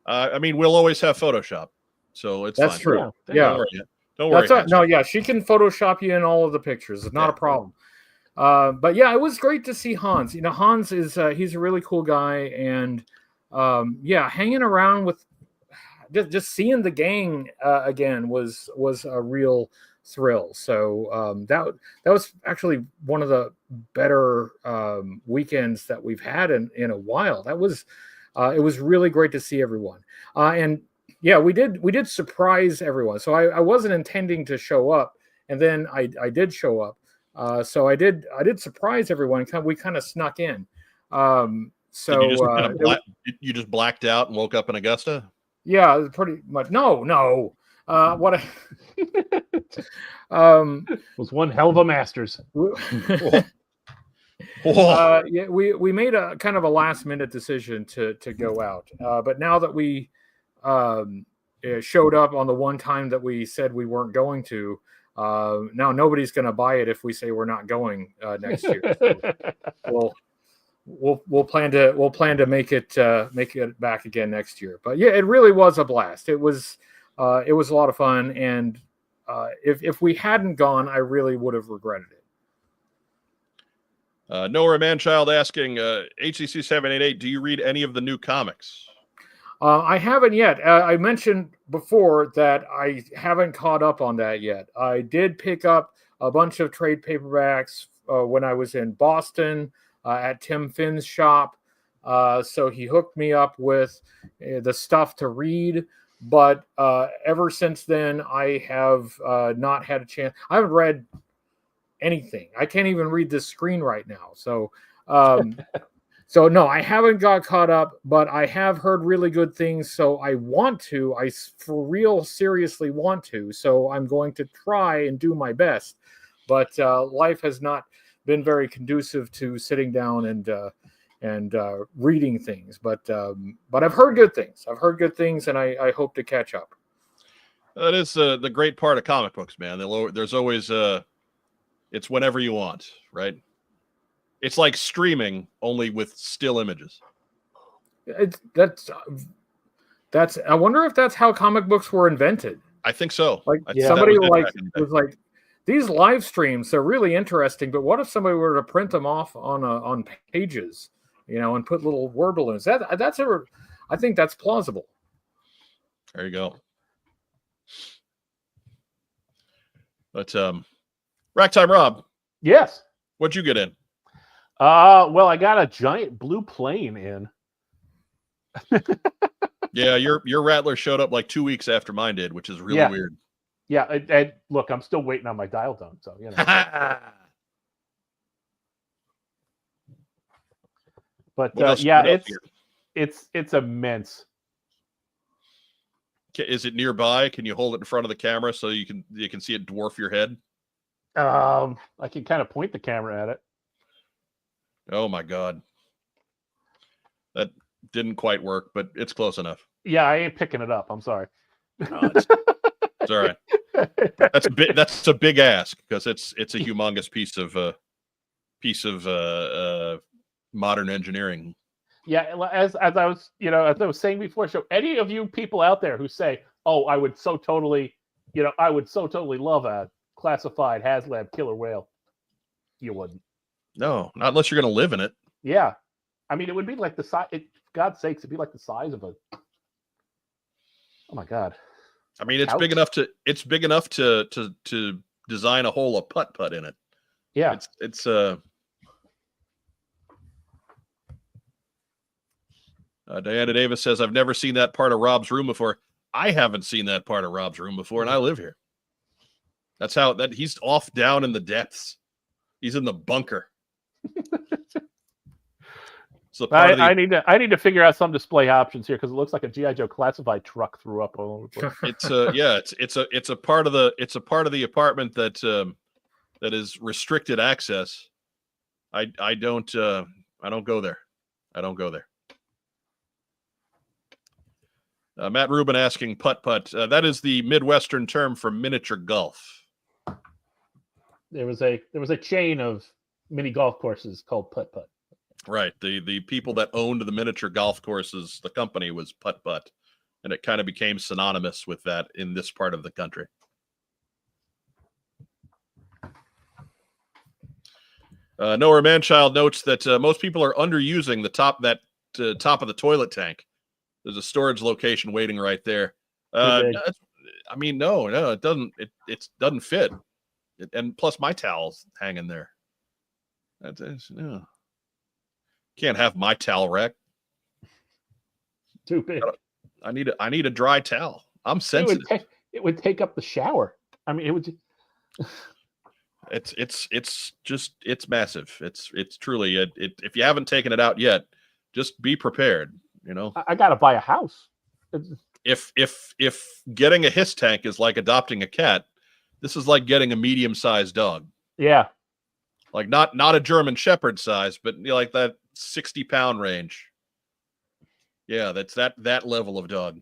I mean, we'll always have Photoshop, so it's that's fine. true. Yeah. Don't worry. No, yeah, she can Photoshop you in all of the pictures. It's not a problem. But yeah, it was great to see Hans. Hans is he's a really cool guy, and hanging around with just seeing the gang again was a real thrill. So that was actually one of the better weekends that we've had in a while. That was it was really great to see everyone. And yeah, we did surprise everyone. So I wasn't intending to show up, and then I did show up. So I did surprise everyone. We kind of snuck in. So you just blacked out and woke up in Augusta? Yeah, pretty much. No. What was one hell of a Masters. Yeah, we made a kind of a last minute decision to go out. But now that we showed up on the one time that we said we weren't going to, now nobody's going to buy it if we say we're not going next year. So we'll plan to make it back again next year. But yeah, it really was a blast. It was a lot of fun, and if we hadn't gone, I really would have regretted it. Nora Manchild asking, HCC 788, do you read any of the new comics? I haven't yet. I mentioned before that I haven't caught up on that yet. I did pick up a bunch of trade paperbacks when I was in Boston at Tim Finn's shop. So he hooked me up with the stuff to read. But ever since then, I have not had a chance. I haven't read anything. I can't even read this screen right now. So so no, I haven't got caught up, but I have heard really good things. So I want to. I for real seriously want to. So I'm going to try and do my best. But life has not been very conducive to sitting down and reading things. But I've heard good things. And I hope to catch up. That is the great part of comic books, man. There's always it's whenever you want, right? It's like streaming, only with still images. That's. I wonder if that's how comic books were invented. I think so. Like Yeah. somebody was was like, these live streams, they're really interesting, but what if somebody were to print them off on pages, and put little word balloons? I think that's plausible. There you go. But Racktime Rob, Yes. what'd you get in? Well, I got a giant blue plane in. Yeah, your Rattler showed up like 2 weeks after mine did, which is really weird. Yeah, and look, I'm still waiting on my dial tone, so But yeah, it's immense. Is it nearby? Can you hold it in front of the camera so you can see it dwarf your head? I can kind of point the camera at it. Oh my God. That didn't quite work, but it's close enough. Yeah, I ain't picking it up. I'm sorry. No, it's all right. That's a big ask because it's a humongous piece of modern engineering. Yeah, as I was saying before, so any of you people out there who say, "Oh, I would so totally love a classified HasLab killer whale," you wouldn't. No, not unless you're going to live in it. Yeah, I mean, it would be like the size. God's sakes, it'd be like the size of a. Oh my God. I mean, it's big enough to design a hole of putt-putt in it. Yeah. It's Diana Davis says, I've never seen that part of Rob's room before. I haven't seen that part of Rob's room before, and I live here. That's that he's off down in the depths. He's in the bunker. So I need to figure out some display options here because it looks like a G.I. Joe classified truck threw up all over the place. It's a part of the apartment that is restricted access. I don't go there. I don't go there. Matt Rubin asking putt-putt. That is the Midwestern term for miniature golf. There was a chain of mini golf courses called putt-putt. Right. The people that owned the miniature golf courses, the company was putt-putt, and it kind of became synonymous with that in this part of the country. Noah Manchild notes that most people are underusing the top of the toilet tank. There's a storage location waiting right there. No, it doesn't. It doesn't fit. And plus, my towel's hanging there. Can't have my towel wreck. Too big. I need a dry towel. I'm sensitive. It would take up the shower. I mean, it would. It's massive. It's truly if you haven't taken it out yet, just be prepared. I gotta buy a house. If getting a hiss tank is like adopting a cat, this is like getting a medium-sized dog. Yeah. Like not a German Shepherd size, but like that 60-pound range. Yeah, that's that level of dog.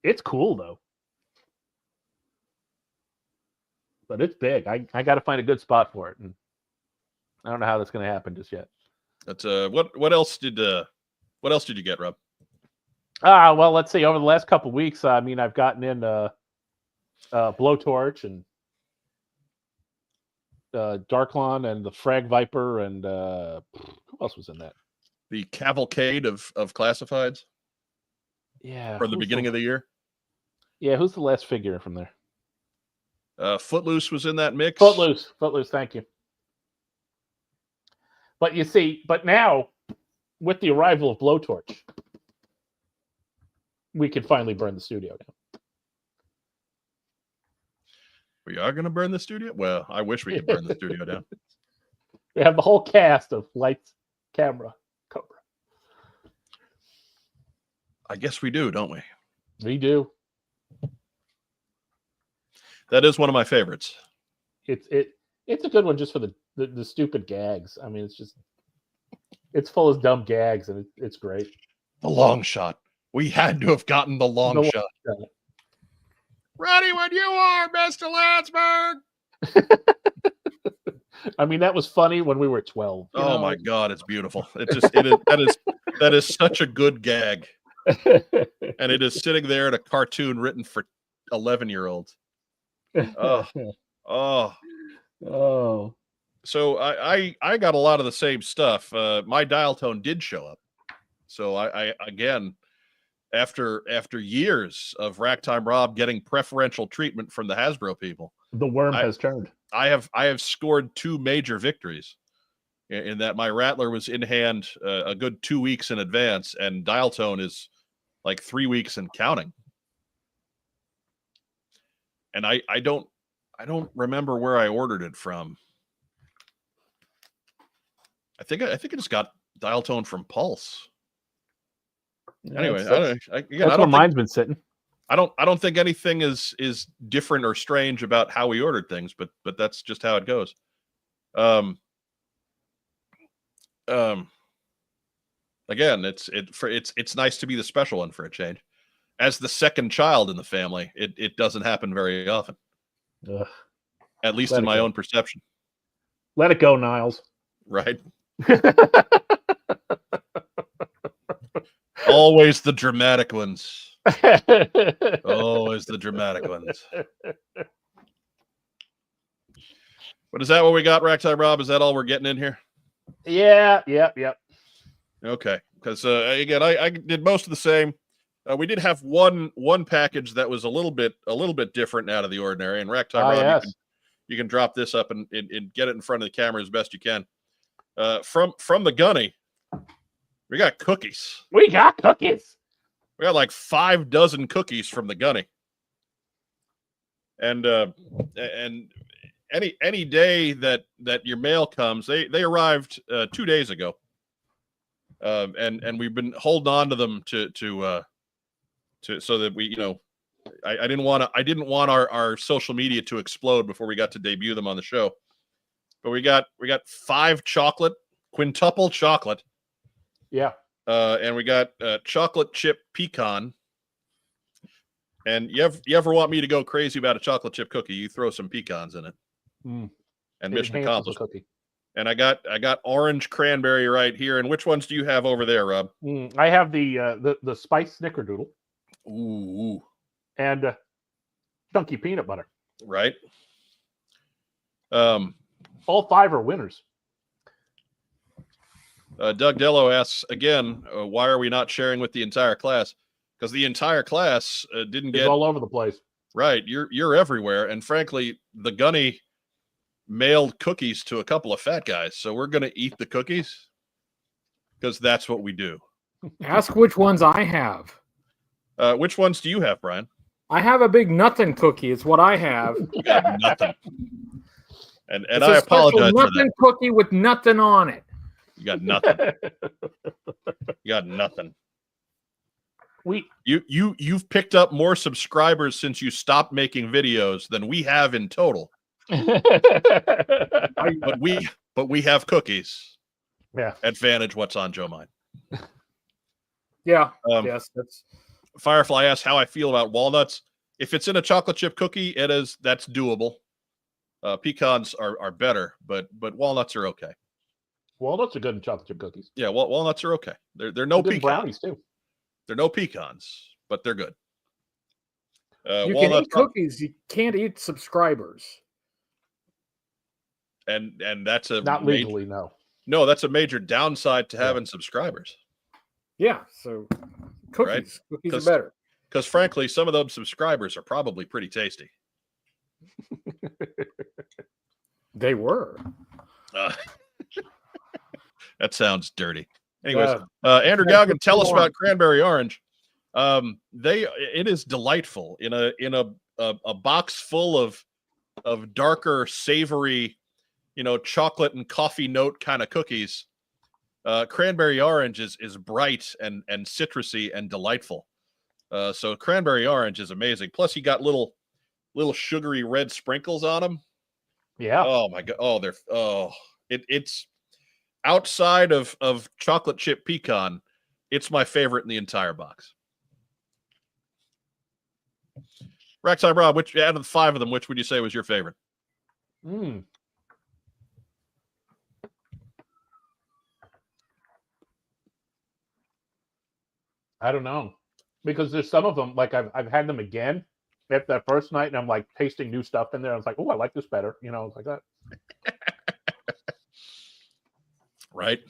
It's cool though. But it's big. I got to find a good spot for it, and I don't know how that's going to happen just yet. That's what else did you get, Rob? Well, let's see. Over the last couple of weeks, I mean, I've gotten in Blowtorch and Darklon and the Frag Viper and who else was in that? The cavalcade of classifieds. Yeah. From the beginning of the year. Yeah, who's the last figure from there? Footloose was in that mix. Footloose, thank you. But you see, now with the arrival of Blowtorch, we can finally burn the studio down. We are going to burn the studio? Well, I wish we could burn the studio down. We have the whole cast of lights, camera, Cobra. I guess we do, don't we? We do. That is one of my favorites. It's a good one just for the stupid gags. I mean, it's full of dumb gags and it's great. The long shot. We had to have gotten the long shot. Ready when you are, Mr. Landsberg. I mean, that was funny when we were 12. you Oh know? my God, it's beautiful. It just it is that is such a good gag. And it is sitting there in a cartoon written for 11-year-olds. Oh. Oh. So I got a lot of the same stuff. My dial tone did show up. So I again, after years of Racktime Rob getting preferential treatment from the Hasbro people, The worm has turned. I have scored 2 major victories in that my Rattler was in hand a good 2 weeks in advance, and dial tone is like 3 weeks and counting. And I don't remember where I ordered it from. I think I just got dial tone from Pulse. Yeah, Anyway, that's I where mine's been sitting. I don't think anything is different or strange about how we ordered things, but that's just how it goes. Again, it's nice to be the special one for a change. As the second child in the family, it doesn't happen very often. Ugh. At least Let in it my go. own perception. Let it go, Niles. Right? Always the dramatic ones. Always the dramatic ones. But is that what we got, Racktime Rob? Is that all we're getting in here? Yeah, yep. Okay, because again, I did most of the same. We did have one package that was a little bit different out of the ordinary. And Racktime Rob, Yes. you can drop this up and get it in front of the camera as best you can. From the Gunny, we got cookies. We got cookies. We got like 5 dozen cookies from the Gunny. And any day that your mail comes, they arrived 2 days ago. And we've been holding on to them to so that we, I didn't want our social media to explode before we got to debut them on the show. But we got 5 chocolate, quintuple chocolate. Yeah. And we got chocolate chip pecan. And you ever want me to go crazy about a chocolate chip cookie, you throw some pecans in it. Mm. And It mission enhances the accomplished. cookie. And I got orange cranberry right here. And which ones do you have over there, Rob? I have the spice snickerdoodle Ooh. and chunky peanut butter. Right. All 5 are winners. Doug Dello asks again, why are we not sharing with the entire class? Because the entire class didn't It's get all over the place. right. You're everywhere, and frankly, the Gunny mailed cookies to a couple of fat guys, so we're gonna eat the cookies because that's what we do. Ask which ones I have. Which ones do you have, Brian? I have a big nothing cookie. It's what I have. You got nothing. And It's I a special apologize for nothing that. cookie with nothing on it. You got nothing. You got nothing. You've picked up more subscribers since you stopped making videos than we have in total. But we have cookies. Yeah. Advantage what's on Joe Mine. Yeah. Yes. That's Firefly asks how I feel about walnuts. If it's in a chocolate chip cookie, that's doable. Pecans are better, but walnuts are okay. Walnuts are good in chocolate chip cookies. Yeah, walnuts are okay. They're no They're good in pecans. brownies too. They're no pecans, but they're good. you can eat cookies. You can't eat subscribers. And that's a Not major, legally, no. no, that's a major downside to having subscribers. Yeah. So cookies. Right? Cookies 'Cause- are better. Because frankly, some of those subscribers are probably pretty tasty. They were. That sounds dirty. Anyways, Andrew Gaugen, tell us about cranberry orange. It is delightful in a box full of darker, savory, chocolate and coffee note kind of cookies. Cranberry orange is bright and citrusy and delightful. So cranberry orange is amazing. Plus, you got little sugary red sprinkles on them. Yeah. Oh my god! It's outside of chocolate chip pecan. It's my favorite in the entire box. Rek'Sai Rob, which out of the 5 of them, which would you say was your favorite? I don't know, because there's some of them, like I've had them again at that first night, and I'm like tasting new stuff in there. I was like, oh, I like this better, it's like that. Right.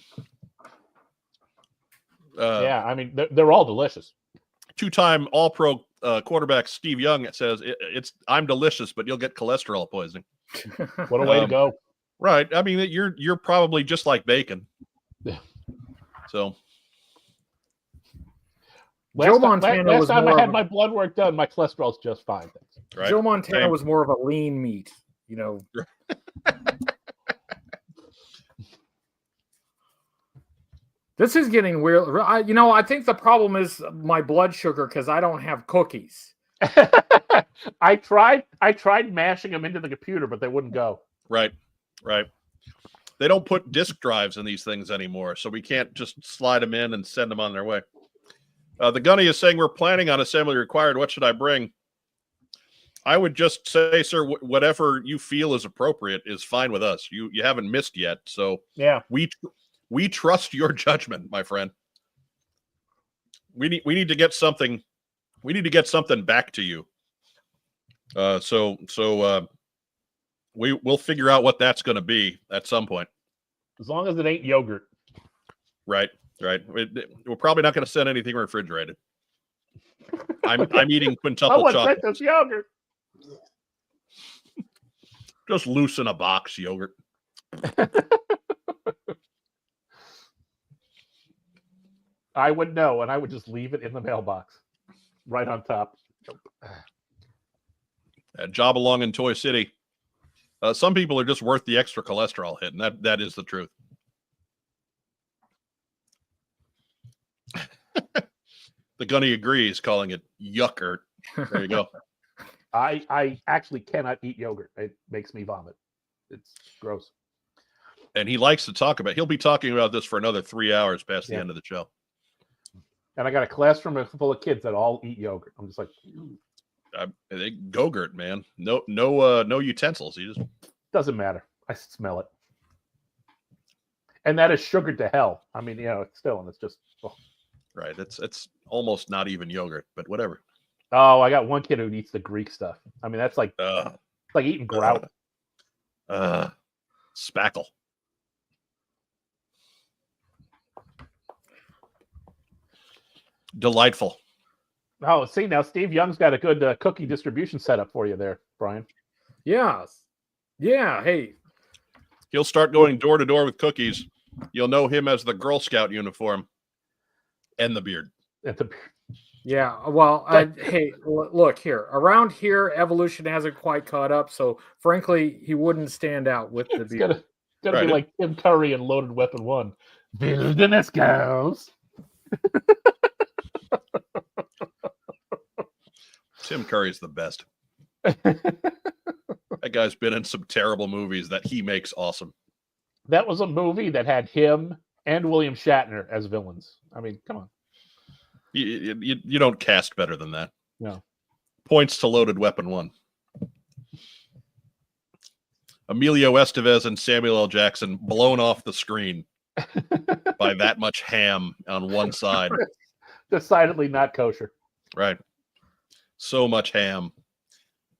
Yeah, I mean, they're all delicious. 2-time All-Pro quarterback Steve Young says I'm delicious, but you'll get cholesterol poisoning. What a way to go! Right. I mean, you're probably just like bacon. So. Joe Montana last was time more I had of my blood work done, my cholesterol's just fine. Thanks. Right. Joe Montana Same. was more of a lean meat, This is getting weird. I think the problem is my blood sugar because I don't have cookies. I tried mashing them into the computer, but they wouldn't go. Right. They don't put disk drives in these things anymore, so we can't just slide them in and send them on their way. The Gunny is saying we're planning on assembly required. What should I bring? I would just say, sir, whatever you feel is appropriate is fine with us. You haven't missed yet, so yeah, we trust your judgment, my friend. We need to get something. We need to get something back to you. So we'll figure out what that's going to be at some point. As long as it ain't yogurt. Right. We're probably not going to send anything refrigerated. I'm eating quintuple chocolate. This yogurt. Just loose in a box yogurt. I would know, and I would just leave it in the mailbox, right on top. Job along in Toy City. Some people are just worth the extra cholesterol hit, and that is the truth. The Gunny agrees, calling it yuckert. There you go. I actually cannot eat yogurt. It makes me vomit. It's gross. And he likes to talk about it. He'll be talking about this for another 3 hours past the end of the show. And I got a classroom full of kids that all eat yogurt. I'm just like, Go-gurt, man. No utensils. You just doesn't matter. I smell it. And that is sugared to hell. I mean, it's still, and it's just right. It's almost not even yogurt, but whatever. Oh, I got one kid who eats the Greek stuff. I mean, that's like it's like eating grout. Spackle. Delightful. Oh, see, now Steve Young's got a good cookie distribution setup for you there, Brian. Yeah. Hey, He'll start going door to door with cookies. You'll know him as the Girl Scout uniform and the beard. Yeah, well, hey, look here. Around here, evolution hasn't quite caught up, so frankly, he wouldn't stand out with the beard. It's gonna be like Tim Curry in Loaded Weapon 1. Wilderness girls. Tim Curry's the best. That guy's been in some terrible movies that he makes awesome. That was a movie that had him and William Shatner as villains. I mean, come on. You don't cast better than that. No. Points to Loaded Weapon 1. Emilio Estevez and Samuel L. Jackson blown off the screen by that much ham on one side. Decidedly not kosher. Right. So much ham.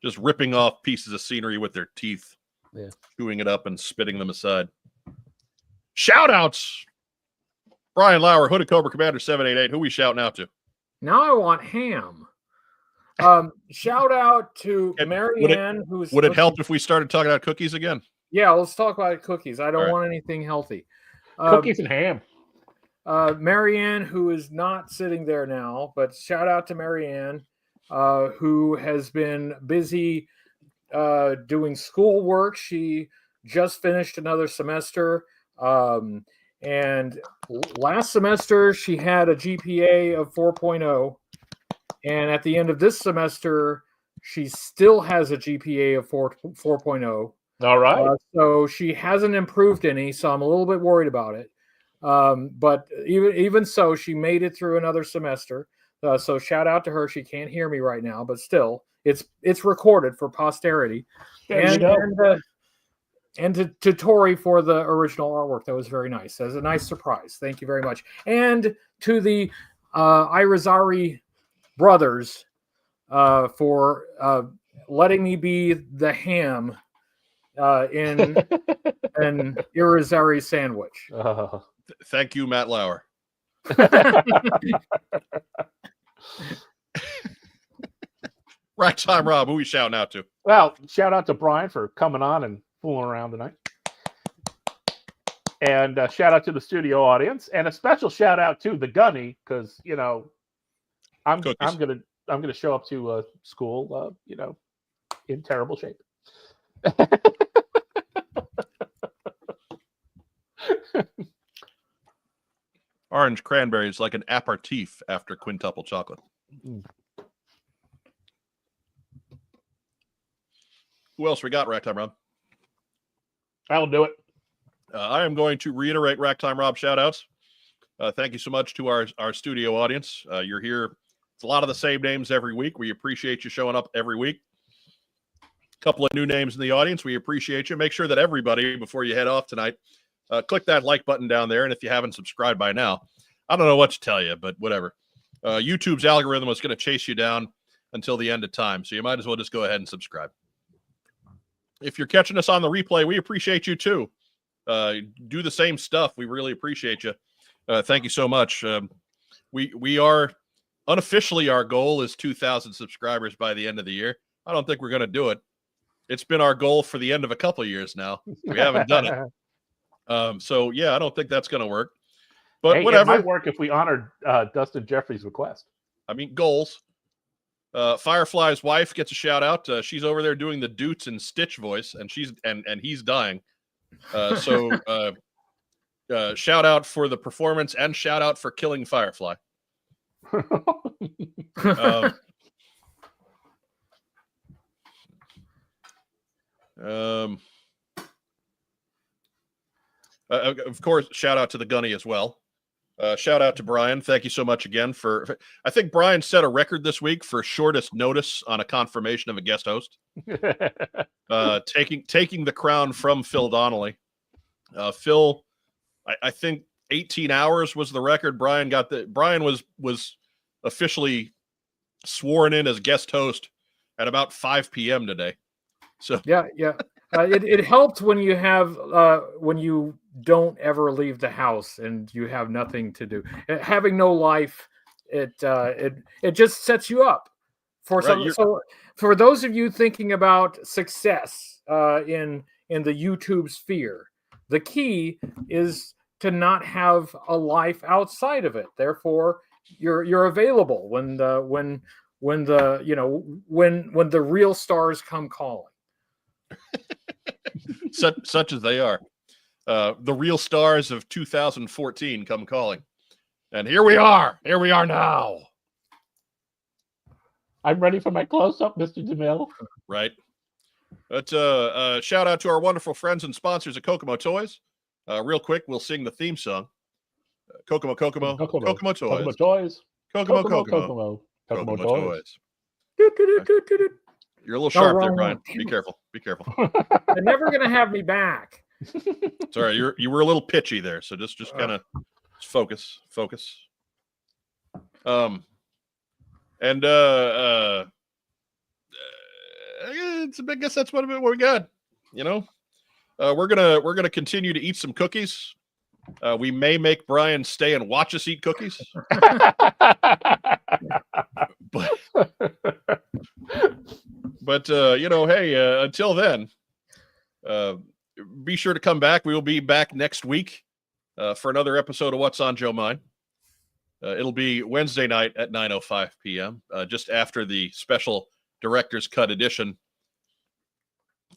Just ripping off pieces of scenery with their teeth. Yeah. Chewing it up and spitting them aside. Shout outs. Brian Lauer, Hooded Cobra Commander 788. Who we shouting out to? Now I want ham. Shout out to Marianne, who's. Would it help if we started talking about cookies again? Yeah, let's talk about cookies. I don't want anything healthy. Cookies and ham. Marianne, who is not sitting there now, but shout out to Marianne, who has been busy doing schoolwork. She just finished another semester. And last semester, she had a GPA of 4.0. And at the end of this semester, she still has a GPA of 4.0. All right. So she hasn't improved any, so I'm a little bit worried about it. But even so, she made it through another semester. So shout out to her. She can't hear me right now, but still, it's recorded for posterity. And to Tori for the original artwork. That was very nice. That was a nice surprise. Thank you very much. And to the Irizarry brothers for letting me be the ham in an Irizarry sandwich. Thank you, Matt Lauer. Ragtime Rob, who we shouting out to? Well, shout out to Brian for coming on and fooling around tonight. And shout out to the studio audience, and a special shout out to the Gunny, because I'm gonna show up to school in terrible shape. Orange cranberry is like an aperitif after quintuple chocolate. Who else we got, Ragtime Rob? I'll do it. I am going to reiterate Ragtime Rob shout-outs. Thank you so much to our studio audience. You're here. It's a lot of the same names every week. We appreciate you showing up every week. A couple of new names in the audience. We appreciate you. Make sure that everybody, before you head off tonight, click that like button down there. And if you haven't subscribed by now, I don't know what to tell you, but whatever. YouTube's algorithm is going to chase you down until the end of time. So you might as well just go ahead and subscribe. If you're catching us on the replay, we appreciate you too. Do the same stuff. We really appreciate you. Thank you so much. We are unofficially, our goal is 2,000 subscribers by the end of the year. I don't think we're going to do it. It's been our goal for the end of a couple of years now. We haven't done it. So yeah, I don't think that's going to work. But whatever. It might work if we honored Dustin Jeffrey's request. I mean, goals. Firefly's wife gets a shout out. She's over there doing the Doots and Stitch voice, and he's dying. So shout out for the performance and shout out for killing Firefly. Of course, shout out to the Gunny as well. Shout out to Brian. Thank you so much again for I think Brian set a record this week for shortest notice on a confirmation of a guest host. Taking the crown from Phil Donnelly. Phil, I think 18 hours was the record. Brian was officially sworn in as guest host at about 5 p.m. today. So yeah. It helped when you have when you don't ever leave the house and you have nothing to do. Having no life, it just sets you up for some. So for those of you thinking about success in the YouTube sphere, the key is to not have a life outside of it. Therefore, you're available when the real stars come calling. such as they are. The real stars of 2014 come calling. And here we are now. I'm ready for my close-up, Mr. DeMille. Right. But shout out to our wonderful friends and sponsors at Kokomo Toys. Real quick, we'll sing the theme song. Kokomo Toys. Kokomo Toys. Kokomo Toys. You're a little sharp there, Brian. Be careful. They're never going to have me back. Sorry, you were a little pitchy there, so just kind of focus. I guess that's what we got. We're gonna continue to eat some cookies. We may make Brian stay and watch us eat cookies. But hey, until then, be sure to come back. We will be back next week for another episode of What's on Joe Mind. It'll be Wednesday night at 9:05 p.m., just after the special director's cut edition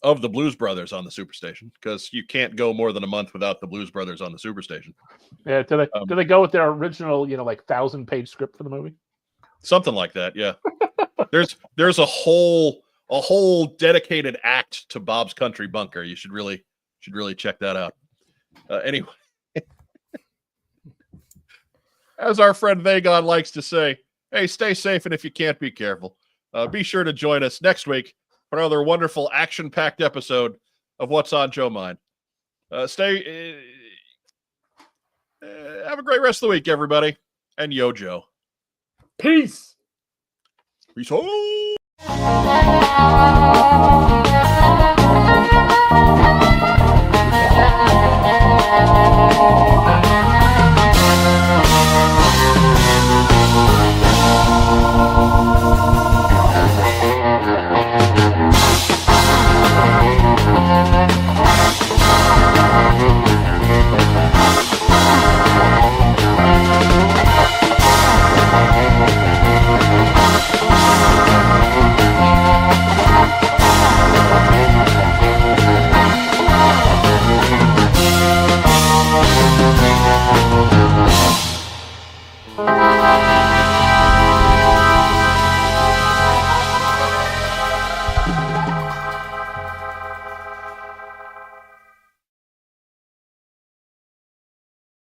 of the Blues Brothers on the Superstation, because you can't go more than a month without the Blues Brothers on the Superstation. Yeah, do they go with their original, 1,000-page script for the movie? Something like that, yeah. There's a whole dedicated act to Bob's Country Bunker. You should really check that out. Anyway, as our friend Vagon likes to say, Hey, stay safe, and if you can't, be careful. Be sure to join us next week for another wonderful action-packed episode of What's on Joe Mind. Have a great rest of the week, everybody. And yo, Joe. Peace. Peace.